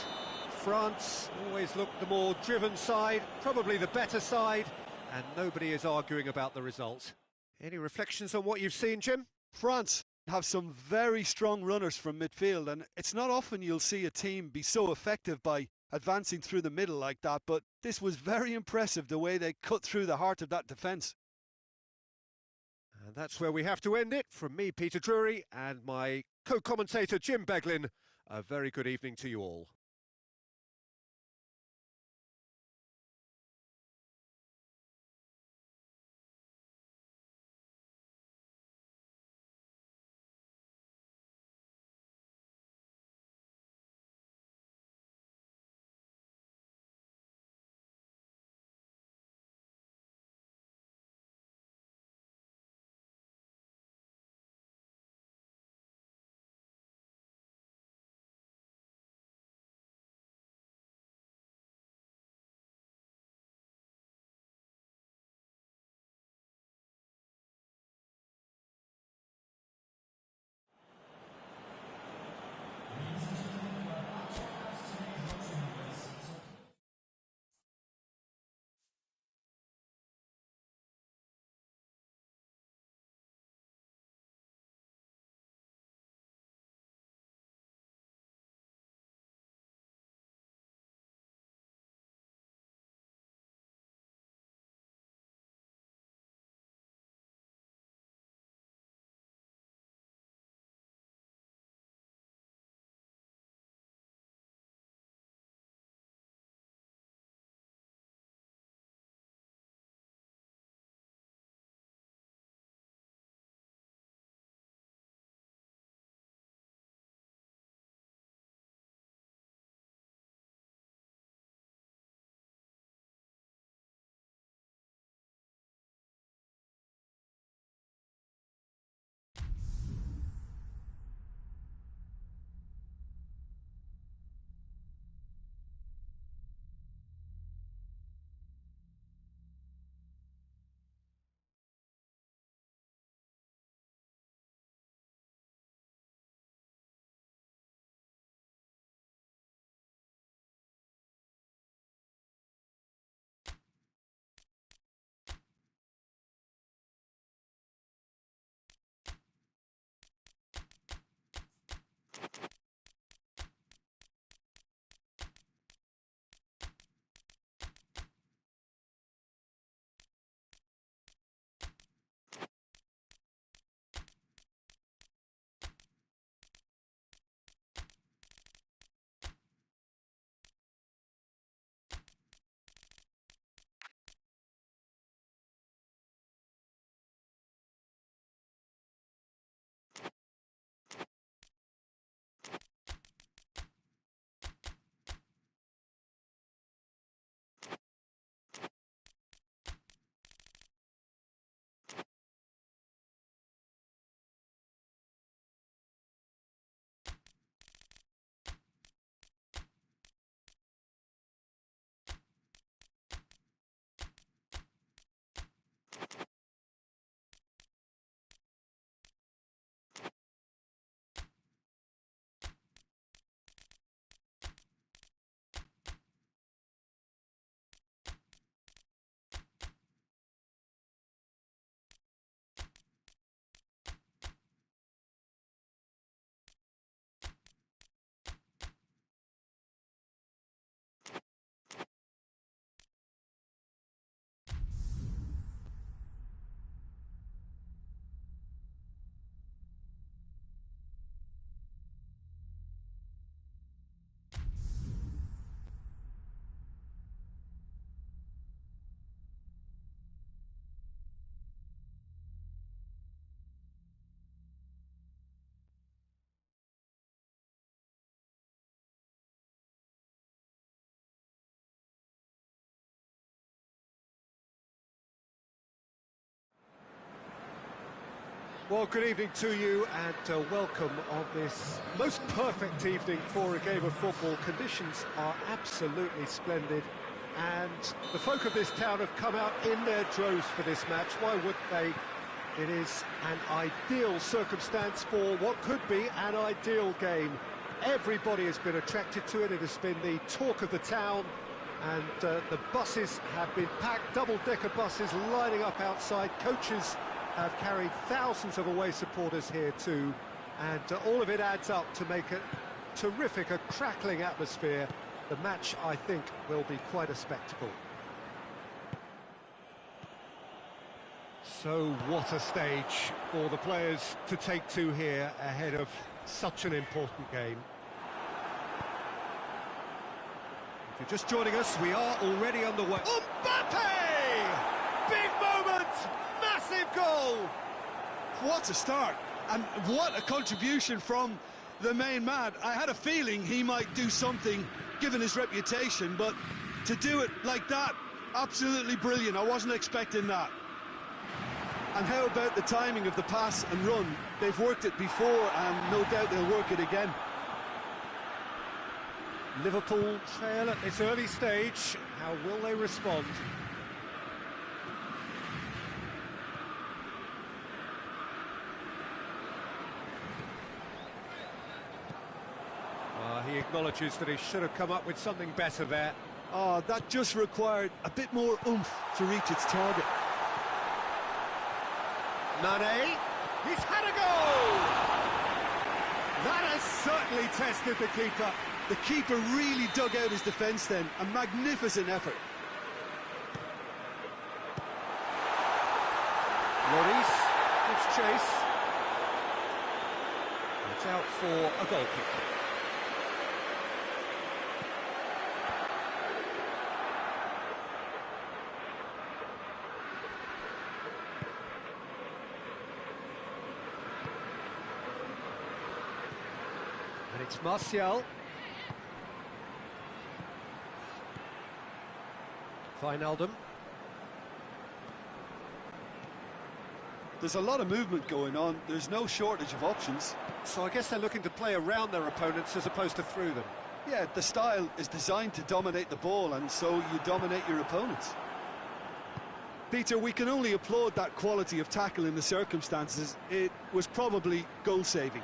France always looked the more driven side, probably the better side, and nobody is arguing about the result. Any reflections on what you've seen, Jim? France have some very strong runners from midfield, and it's not often you'll see a team be so effective by advancing through the middle like that, but this was very impressive the way they cut through the heart of that defence. And that's where we have to end it. From me, Peter Drury, and my co-commentator, Jim Beglin, a very good evening to you all. Well, good evening to you and welcome on this most perfect evening for a game of football. Conditions are absolutely splendid and the folk of this town have come out in their droves for this match. Why wouldn't they? It is an ideal circumstance for what could be an ideal game. Everybody has been attracted to it. It has been the talk of the town and the buses have been packed, double-decker buses lining up outside. Coaches have carried thousands of away supporters here too, and all of it adds up to make a terrific, a crackling atmosphere. The match, I think, will be quite a spectacle. So what a stage for the players to take to here ahead of such an important game. If you're just joining us, we are already on the way. Mbappe! Big moment! Massive goal! What a start, and what a contribution from the main man. I had a feeling he might do something, given his reputation, but to do it like that, absolutely brilliant. I wasn't expecting that. And how about the timing of the pass and run? They've worked it before, and no doubt they'll work it again. Liverpool trail at this early stage. How will they respond? He acknowledges that he should have come up with something better there. Oh, that just required a bit more oomph to reach its target. Mane, he's had a goal! That has certainly tested the keeper. The keeper really dug out his defence then. A magnificent effort. Lloris gives chase. It's out for a goal kick. And it's Martial. Wijnaldum. There's a lot of movement going on. There's no shortage of options. So I guess they're looking to play around their opponents as opposed to through them. Yeah, the style is designed to dominate the ball, and so you dominate your opponents. Peter, we can only applaud that quality of tackle in the circumstances. It was probably goal-saving.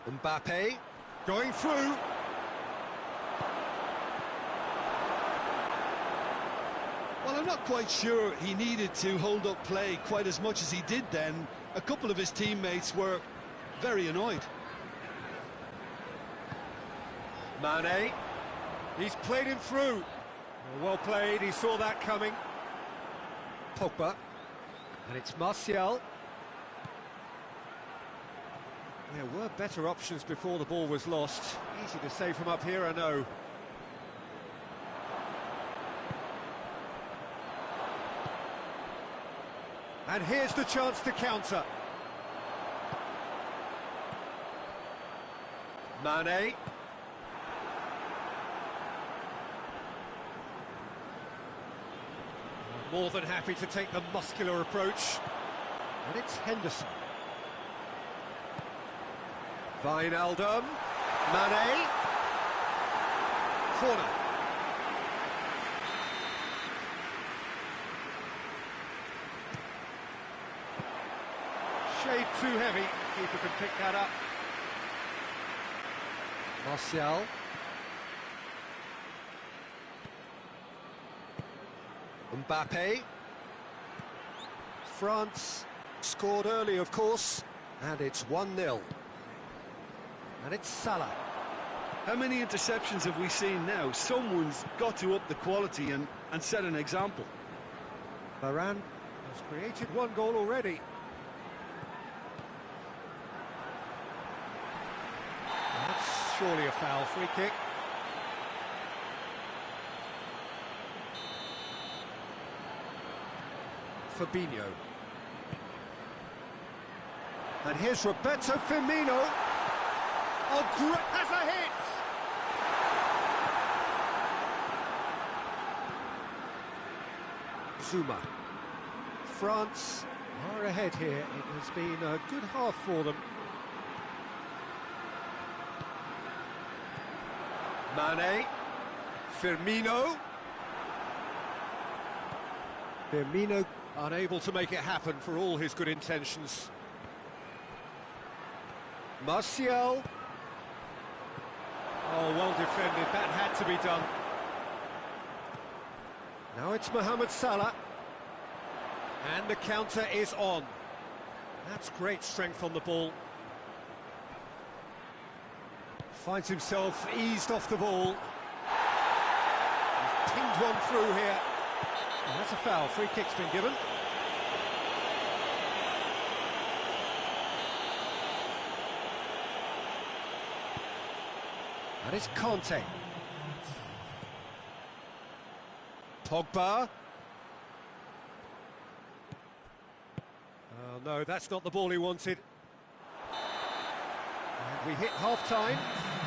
Mbappe going through. Well, I'm not quite sure he needed to hold up play quite as much as he did then. A couple of his teammates were very annoyed. Mane, he's played him through. Well played, he saw that coming. Pogba, and it's Martial. There were better options before the ball was lost. Easy to say from up here, I know. And here's the chance to counter. Mane. More than happy to take the muscular approach. And it's Henderson. Wijnaldum. Mane. Corner. Shade too heavy. Keeper can pick that up. Martial. Mbappe. France scored early, of course, and it's 1-0. And it's Salah. How many interceptions have we seen now? Someone's got to up the quality and set an example. Varane has created one goal already. That's surely a foul. Free kick. Fabinho. And here's Roberto Firmino. Oh, great! Has a hit! Zuma. France are ahead here. It has been a good half for them. Mane. Firmino. Firmino unable to make it happen for all his good intentions. Martial. Oh, well defended. That had to be done. Now it's Mohamed Salah. And the counter is on. That's great strength on the ball. Finds himself eased off the ball. He's pinged one through here. And that's a foul. Free kick's been given. That is Conte. Pogba. Oh no, that's not the ball he wanted. And we hit half-time.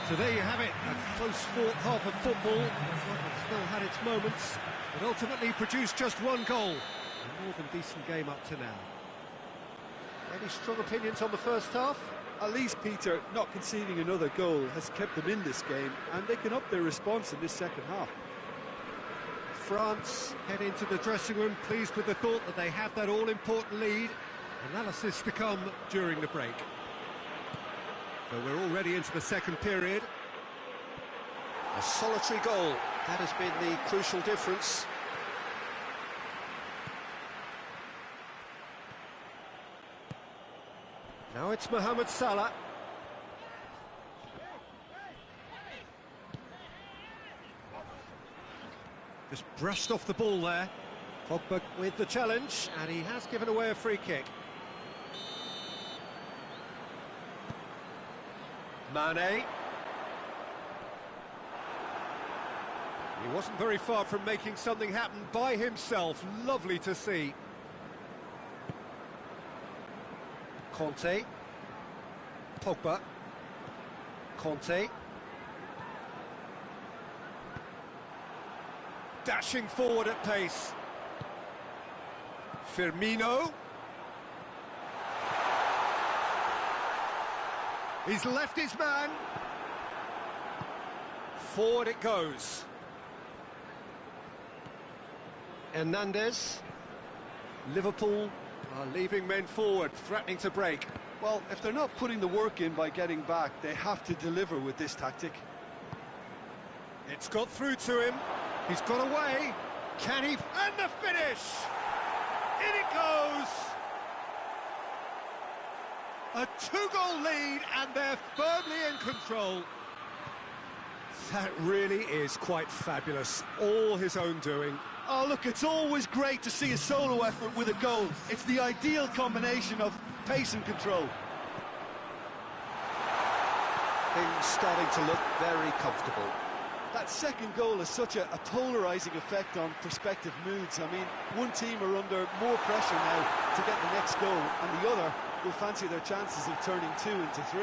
So there you have it, a close-fought half of football. It's still had its moments, but ultimately produced just one goal. A more than decent game up to now. Any strong opinions on the first half? At least, Peter, not conceding another goal has kept them in this game, and they can up their response in this second half. France head into the dressing room pleased with the thought that they have that all-important lead. Analysis to come during the break. So we're already into the second period. A solitary goal, that has been the crucial difference. Now it's Mohamed Salah. Just brushed off the ball there. Pogba with the challenge, and he has given away a free kick. Mane. He wasn't very far from making something happen by himself. Lovely to see. Conte. Pogba. Conte. Dashing forward at pace. Firmino. He's left his man. Forward it goes. Hernandez. Liverpool are leaving men forward, threatening to break. Well, if they're not putting the work in by getting back, they have to deliver with this tactic. It's got through to him. He's got away. Can he? And the finish! In it goes! A two-goal lead, and they're firmly in control. That really is quite fabulous. All his own doing. Oh, look, it's always great to see a solo effort with a goal. It's the ideal combination of pace and control. Things starting to look very comfortable. That second goal has such a polarising effect on prospective moods. I mean, one team are under more pressure now to get the next goal, and the other will fancy their chances of turning 2 into 3.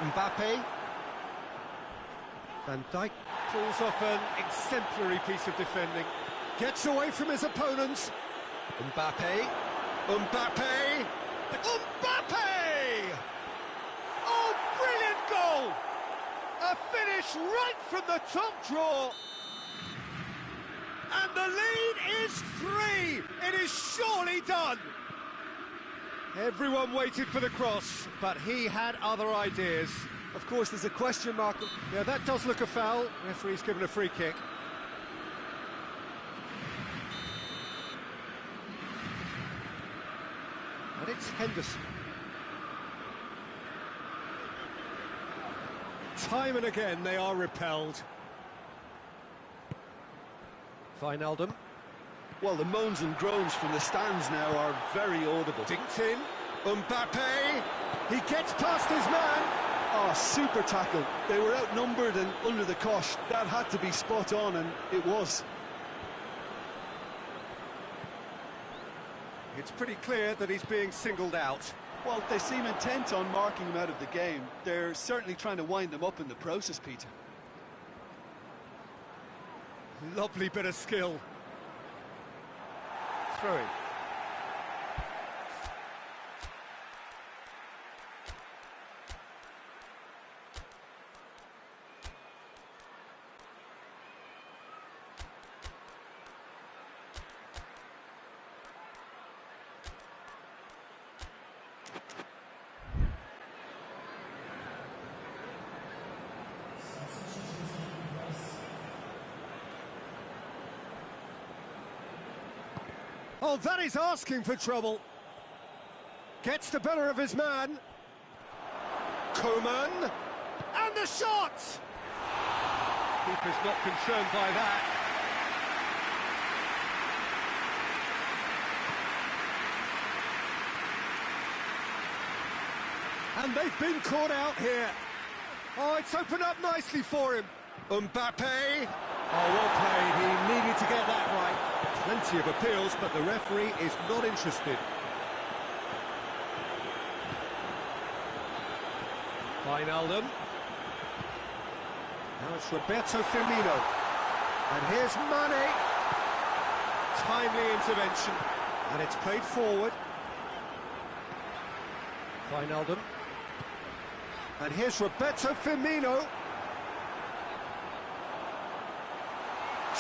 Mbappe. Van Dijk pulls off an exemplary piece of defending. Gets away from his opponents. Mbappe. Mbappe! Mbappe! Oh, brilliant goal! A finish right from the top draw. And the lead is 3. It is surely done. Everyone waited for the cross, but he had other ideas. Of course, there's a question mark. Yeah, that does look a foul. Referee's given a free kick. And it's Henderson. Time and again they are repelled. Wijnaldum. Well, the moans and groans from the stands now are very audible. Dinked in. Mbappe. He gets past his man. Oh, super tackle. They were outnumbered and under the cosh. That had to be spot on, and it was. It's pretty clear that he's being singled out. Well, they seem intent on marking him out of the game. They're certainly trying to wind him up in the process, Peter. Lovely bit of skill. Throwing. Oh, that is asking for trouble. Gets the better of his man. Coman. And the shot! Keeper's not concerned by that. And they've been caught out here. Oh, it's opened up nicely for him. Mbappe. Oh, well played. He needed to get that right. Plenty of appeals, but the referee is not interested. Wijnaldum. Now it's Roberto Firmino. And here's Mane. Timely intervention. And it's played forward. Wijnaldum. And here's Roberto Firmino.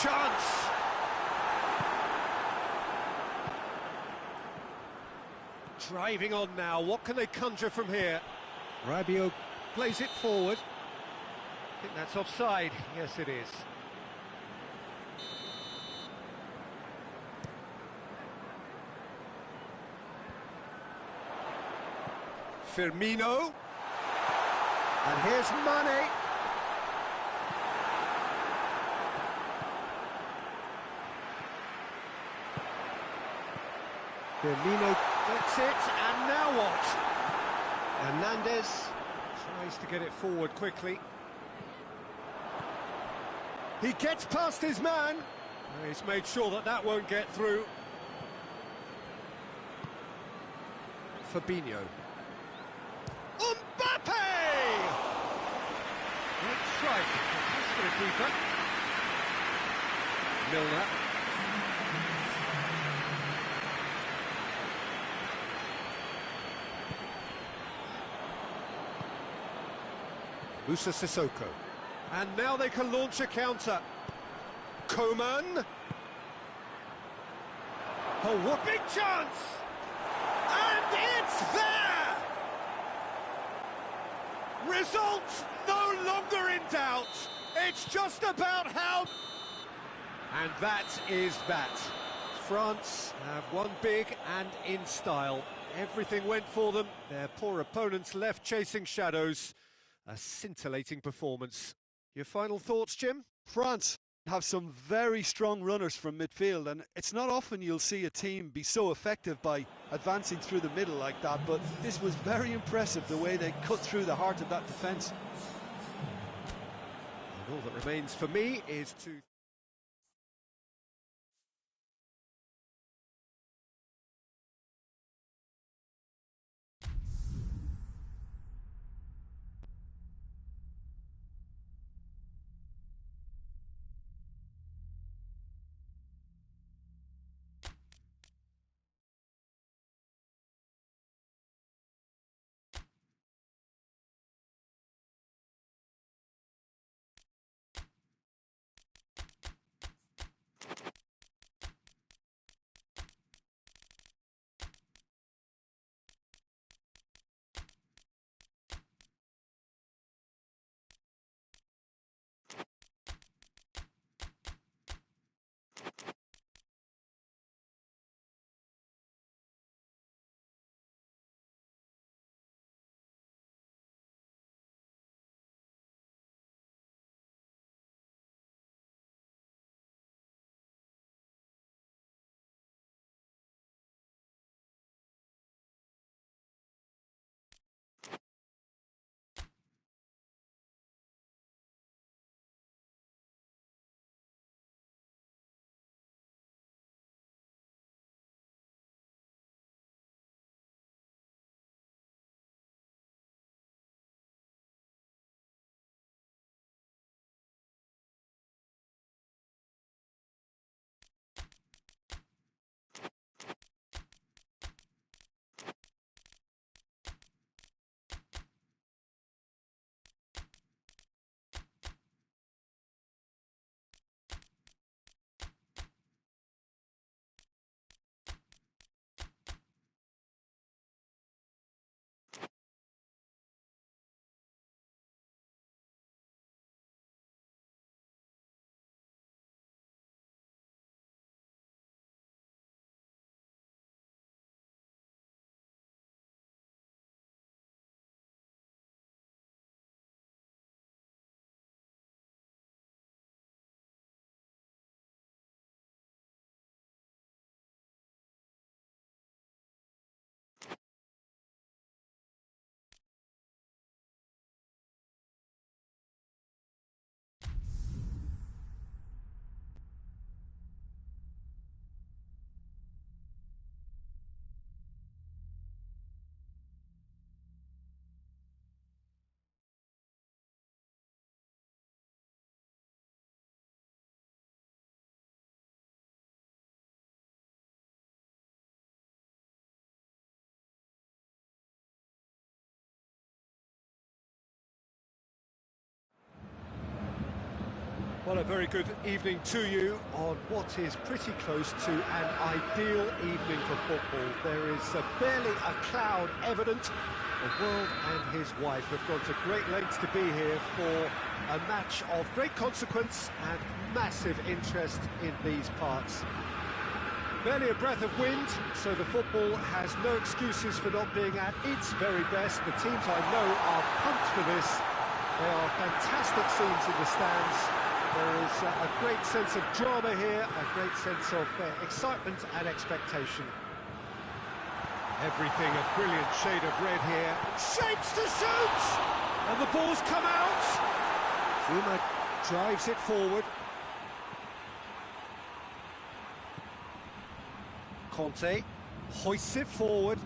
Chance. Driving on now, what can they conjure from here? Rabiot plays it forward. I think that's offside. Yes, it is. Firmino. And here's Mane. Firmino gets it, and now what? Hernandez tries to get it forward quickly. He gets past his man. He's made sure that that won't get through. Fabinho. Mbappe! Great strike. That's for the keeper. Milner. Musa Sissoko. And now they can launch a counter. Coman. Oh, what big chance! And it's there! Result no longer in doubt. It's just about how... And that is that. France have won big and in style. Everything went for them. Their poor opponents left chasing shadows. A scintillating performance. Your final thoughts, Jim? France have some very strong runners from midfield, and it's not often you'll see a team be so effective by advancing through the middle like that, but this was very impressive, the way they cut through the heart of that defence. And all that remains for me is to... Well, a very good evening to you on what is pretty close to an ideal evening for football. There is barely a cloud evident. The world and his wife have gone to great lengths to be here for a match of great consequence and massive interest in these parts. Barely a breath of wind, so the football has no excuses for not being at its very best. The teams I know are pumped for this. There are fantastic scenes in the stands. There is a great sense of drama here, a great sense of excitement and expectation. Everything a brilliant shade of red here. Shapes to shoot! And the ball's come out! Zuma drives it forward. Conte hoists it forward.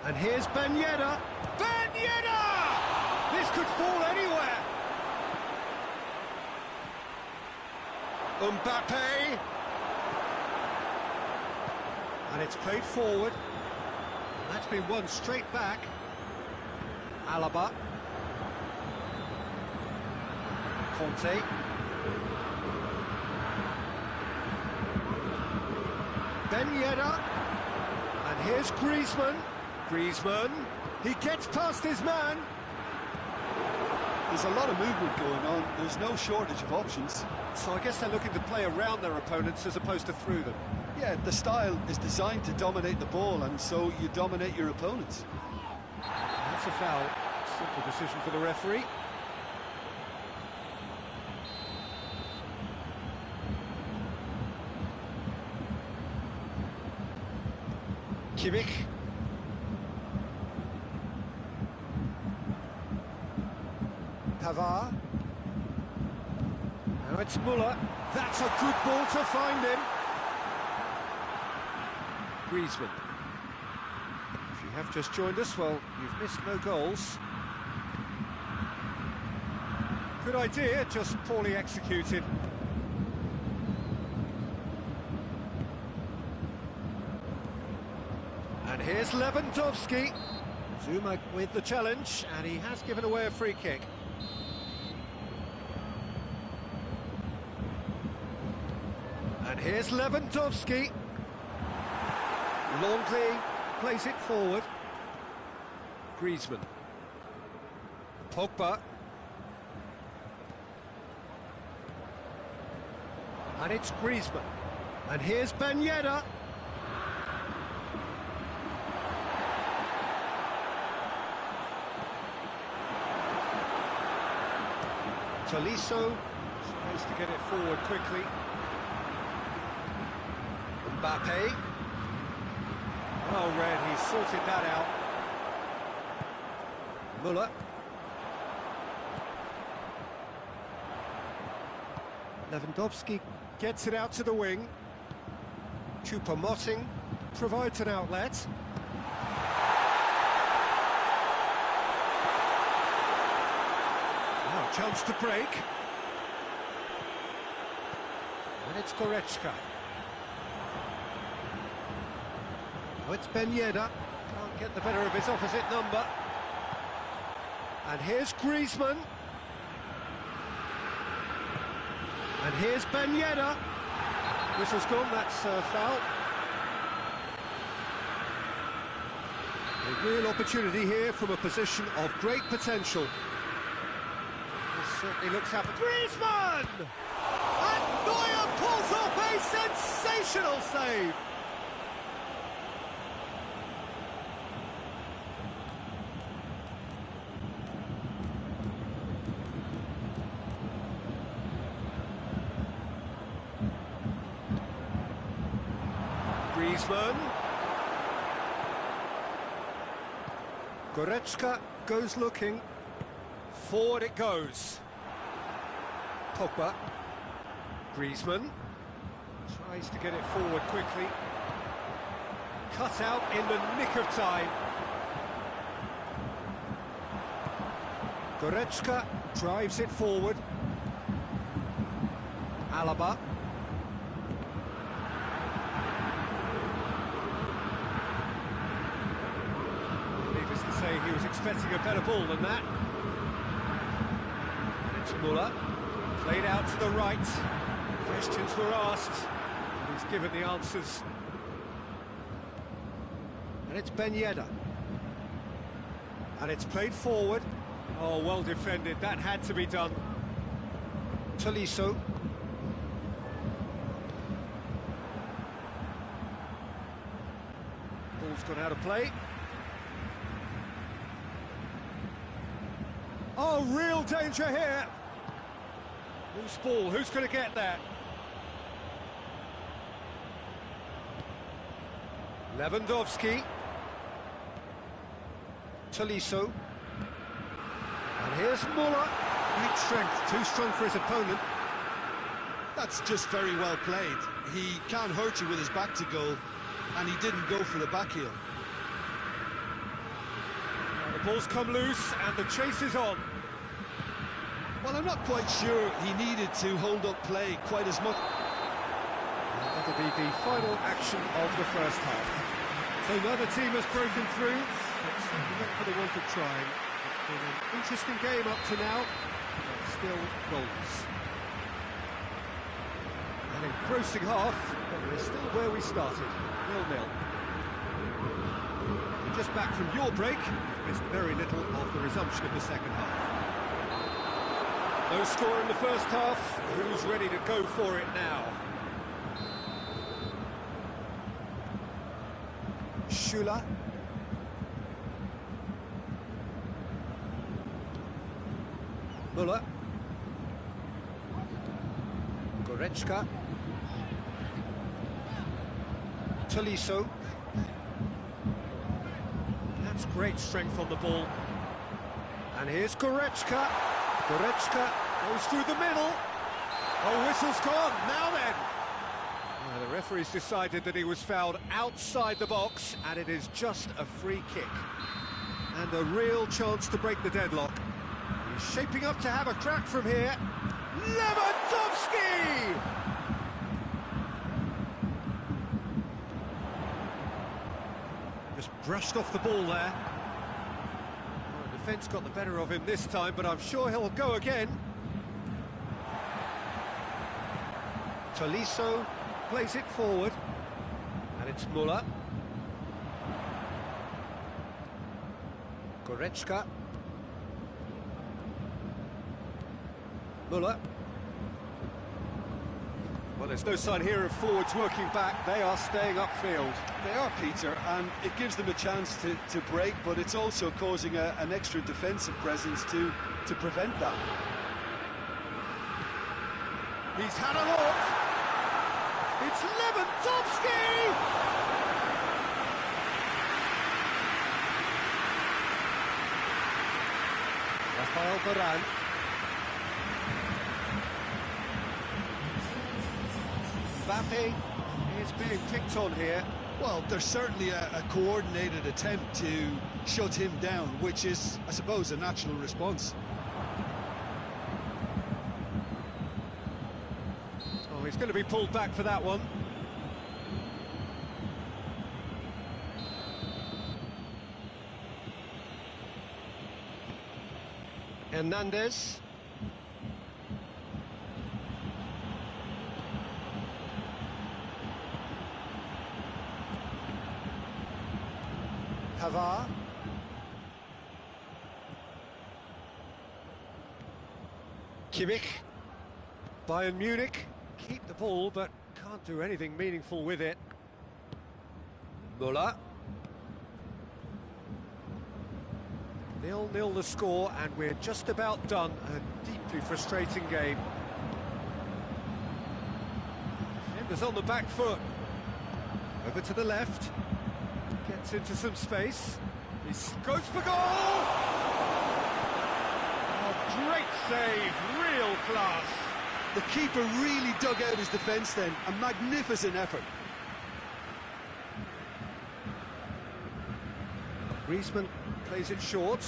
And here's Ben Yedder. Ben Yedder! This could fall anywhere. Mbappe. And it's played forward. That's been won straight back. Alaba. Conte. Ben Yedder. And here's Griezmann. Griezmann. He gets past his man. There's a lot of movement going on. There's no shortage of options. So I guess they're looking to play around their opponents as opposed to through them. Yeah, the style is designed to dominate the ball, and so you dominate your opponents. That's a foul. Simple decision for the referee. Kimmich. Pavard. Now it's Muller. That's a good ball to find him. Griezmann. If you have just joined us, well, you've missed no goals. Good idea, just poorly executed. And here's Lewandowski. Zuma with the challenge, and he has given away a free kick. And here's Lewandowski. Longley plays it forward. Griezmann. Pogba. And it's Griezmann. And here's Ben Yedder. Tolisso tries to get it forward quickly. Mbappe. Oh, Red, he's sorted that out. Muller. Lewandowski gets it out to the wing. Choupo-Moting provides an outlet. Now, chance to break. And it's Goretzka. Oh, it's Ben Yedder. Can't get the better of his opposite number. And here's Griezmann. And here's Ben Yedder. Whistle's gone, that's a foul. A real opportunity here from a position of great potential. This certainly looks happy. Griezmann! And Neuer pulls off a sensational save. Griezmann. Goretzka goes looking. Forward it goes. Pogba. Griezmann. Tries to get it forward quickly. Cut out in the nick of time. Goretzka drives it forward. Alaba. Needless to say, he was expecting a better ball than that. It's Muller, played out to the right. Questions were asked, and he's given the answers. And it's Ben Yedder. And it's played forward. Oh, well defended, that had to be done. Tolisso. Ball's gone out of play. Oh, real danger here. Loose ball, who's going to get that? Lewandowski. Tolisso. And here's Muller. Great strength, too strong for his opponent. That's just very well played. He can't hurt you with his back to goal, and he didn't go for the back heel. The ball's come loose, and the chase is on. Well, I'm not quite sure he needed to hold up play quite as much. And that'll be the final action of the first half. So neither team has broken through. That's not what they wanted trying. It's been an interesting game up to now, but still goals. An engrossing half, but we're still where we started, 0-0. You're just back from your break, you've missed very little of the resumption of the second half. No score in the first half, who's ready to go for it now? Schüller. Muller. Goretzka. Tolisso. That's great strength on the ball. And here's Goretzka. Goretzka goes through the middle. Oh, whistle's gone. Now then. The referee's decided that he was fouled outside the box, and it is just a free kick. And a real chance to break the deadlock. He's shaping up to have a crack from here. Lewandowski! Just brushed off the ball there. Well, the defence got the better of him this time, but I'm sure he'll go again. Tolisso plays it forward, and it's Muller. Goretzka. Muller. Well, there's no sign here of forwards working back. They are staying upfield. They are, Peter, and it gives them a chance to break, but it's also causing an extra defensive presence to prevent that. He's had a look. It's Lewandowski! Rafael Varane. Mbappe is being picked on here. Well, there's certainly a coordinated attempt to shut him down, which is, I suppose, a natural response. Oh, he's going to be pulled back for that one. Hernandez. Pavard. Kimmich. Bayern Munich keep the ball but can't do anything meaningful with it. Muller. 0-0 the score, and we're just about done. A deeply frustrating game. Defenders on the back foot. Over to the left. Gets into some space. He goes for goal! Oh, great save, real class. The keeper really dug out his defence then. A magnificent effort. Griezmann plays it short.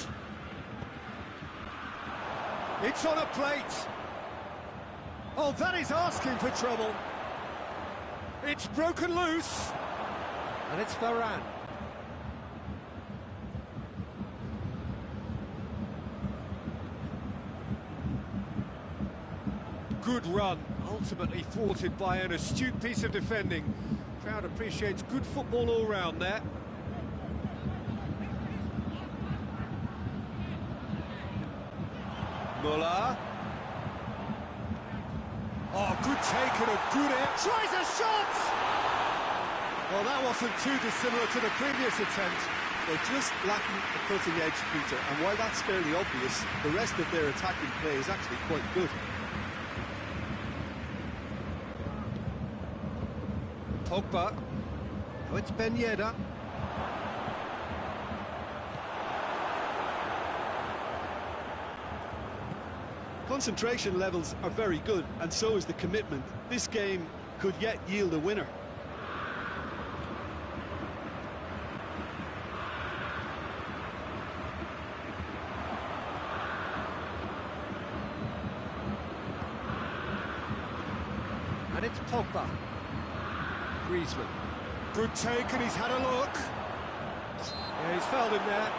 It's on a plate. Oh, that is asking for trouble. It's broken loose. And it's Varane. good run, ultimately thwarted by an astute piece of defending. Crowd appreciates good football all round there. Muller. Oh, good take and a good air. Tries a shot! Well, that wasn't too dissimilar to the previous attempt. They're just lacking the cutting edge, Peter, and while that's fairly obvious, the rest of their attacking play is actually quite good. Pogba. Oh, it's Ben Yedder. Concentration levels are very good, and so is the commitment. This game could yet yield a winner. And it's Pogba. Griezmann. Good take, and he's had a look. Yeah, he's fouled him there.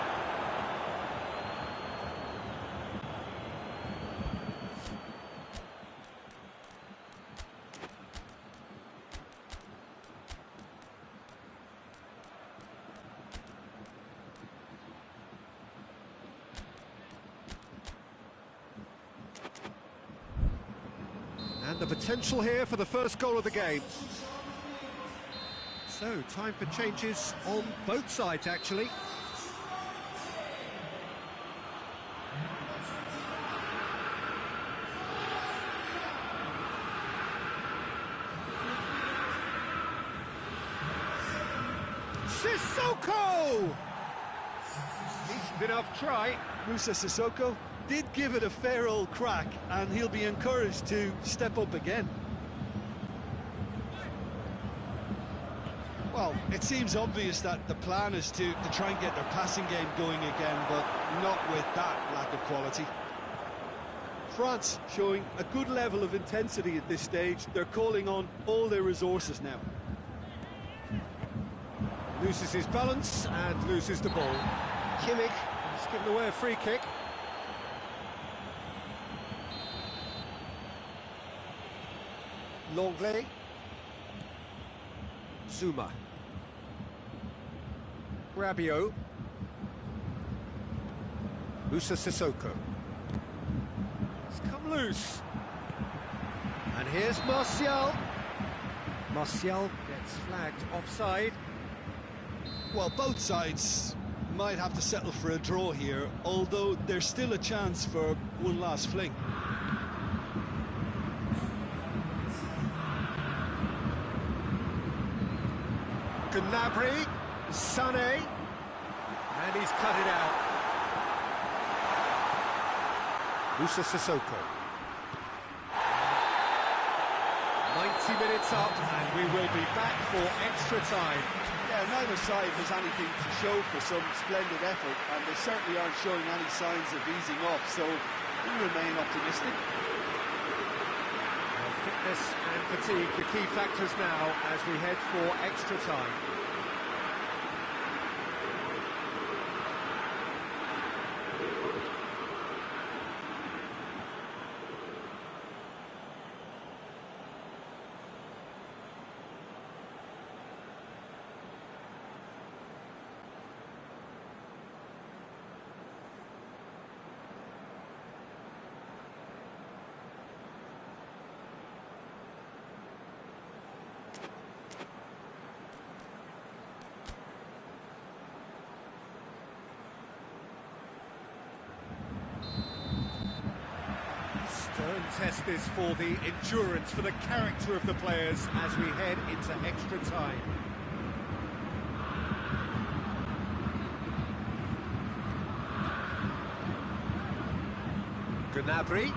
And the potential here for the first goal of the game. So, time for changes on both sides, actually. Sissoko! Decent enough try. Moussa Sissoko did give it a fair old crack, and he'll be encouraged to step up again. Well, it seems obvious that the plan is to try and get their passing game going again, but not with that lack of quality. France showing a good level of intensity at this stage. They're calling on all their resources now. Loses his balance and loses the ball. Kimmich has given away a free kick. Longley. Zuma. Rabiot. Moussa Sissoko. It's come loose. And here's Martial. Martial gets flagged offside. Well, both sides might have to settle for a draw here, although there's still a chance for one last fling. Gnabry, Sané, and he's cut it out. Moussa Sissoko. 90 minutes up, and we will be back for extra time. Yeah, neither side has anything to show for some splendid effort, and they certainly aren't showing any signs of easing off, so we remain optimistic. Fitness and fatigue, the key factors now as we head for extra time. Stern test this for the endurance, for the character of the players as we head into extra time. Gnabry.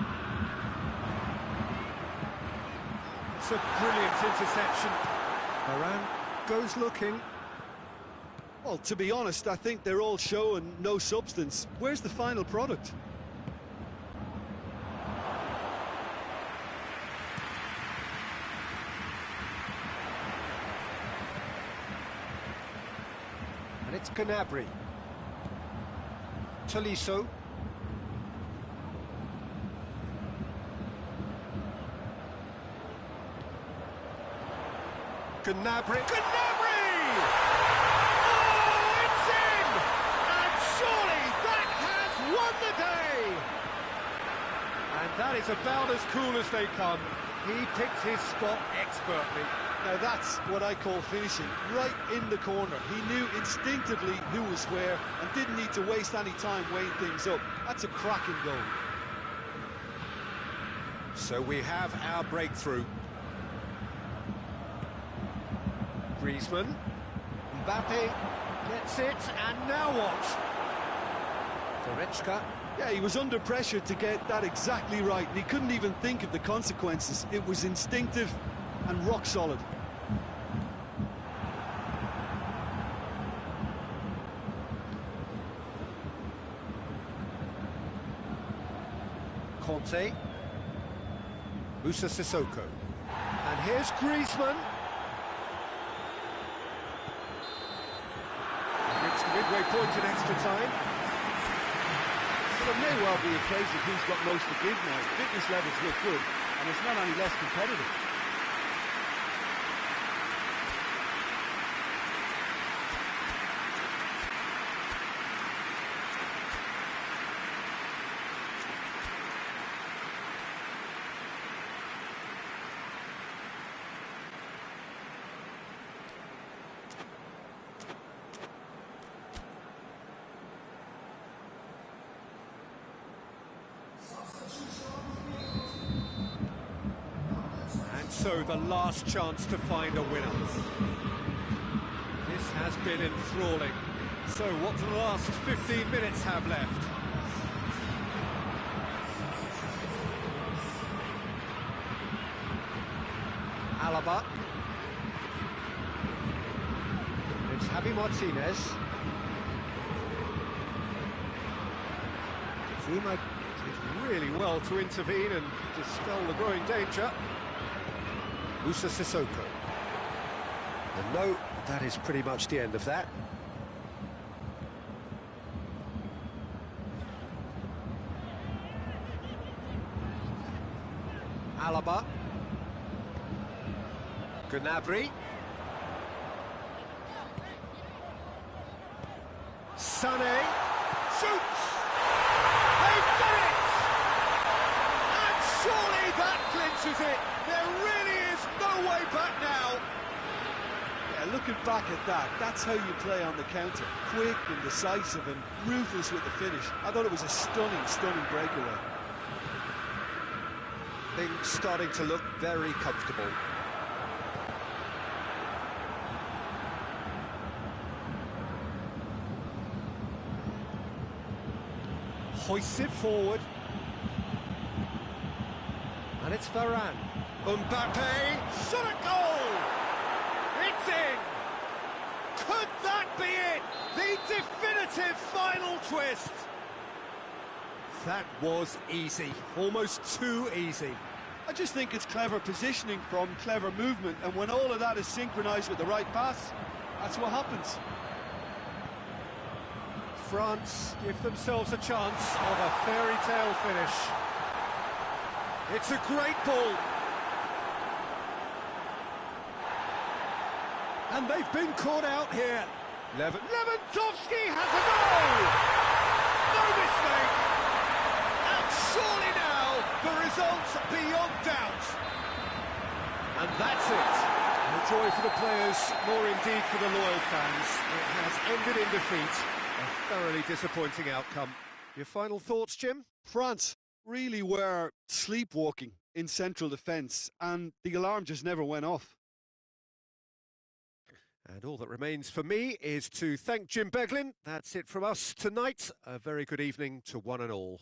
It's a brilliant interception. Varane goes looking. Well, to be honest, I think they're all show and no substance. Where's the final product? And it's Gnabry. Tolisso. Gnabry! Oh, it's in! And surely that has won the day! And that is about as cool as they come. He picked his spot expertly. Now that's what I call finishing, right in the corner. He knew instinctively who was where and didn't need to waste any time weighing things up. That's a cracking goal. So we have our breakthrough. Griezmann. Mbappe gets it, and now what? Goretzka. Yeah, he was under pressure to get that exactly right, and he couldn't even think of the consequences. It was instinctive and rock solid. Conte. Moussa Sissoko. And here's Griezmann. It's the midway point in extra time. Well, it may well be a case of who's got most to give now. Fitness levels look good, and it's not any less competitive. So the last chance to find a winner. This has been enthralling. So what do the last 15 minutes have left? Alaba. It's Javi Martinez. Zuma did really well to intervene and dispel the growing danger. Moussa Sissoko. And no, that is pretty much the end of that. Alaba. Gnabry. Sané. Shoots! They've done it! And surely that clinches it! There really is no way back now. Yeah, looking back at that, that's how you play on the counter. Quick and decisive and ruthless with the finish. I thought it was a stunning breakaway. Things starting to look very comfortable. Hoists it forward. And it's Varane. Mbappe, shot a goal! It's in! Could that be it? The definitive final twist! That was easy, almost too easy. I just think it's clever positioning from clever movement, and when all of that is synchronised with the right pass, that's what happens. France give themselves a chance of a fairy tale finish. It's a great ball. And they've been caught out here. Lewandowski has a goal! No mistake! And surely now, the result's beyond doubt. And that's it. A joy for the players, more indeed for the loyal fans. It has ended in defeat. A thoroughly disappointing outcome. Your final thoughts, Jim? France really were sleepwalking in central defence, and the alarm just never went off. And all that remains for me is to thank Jim Beglin. That's it from us tonight. A very good evening to one and all.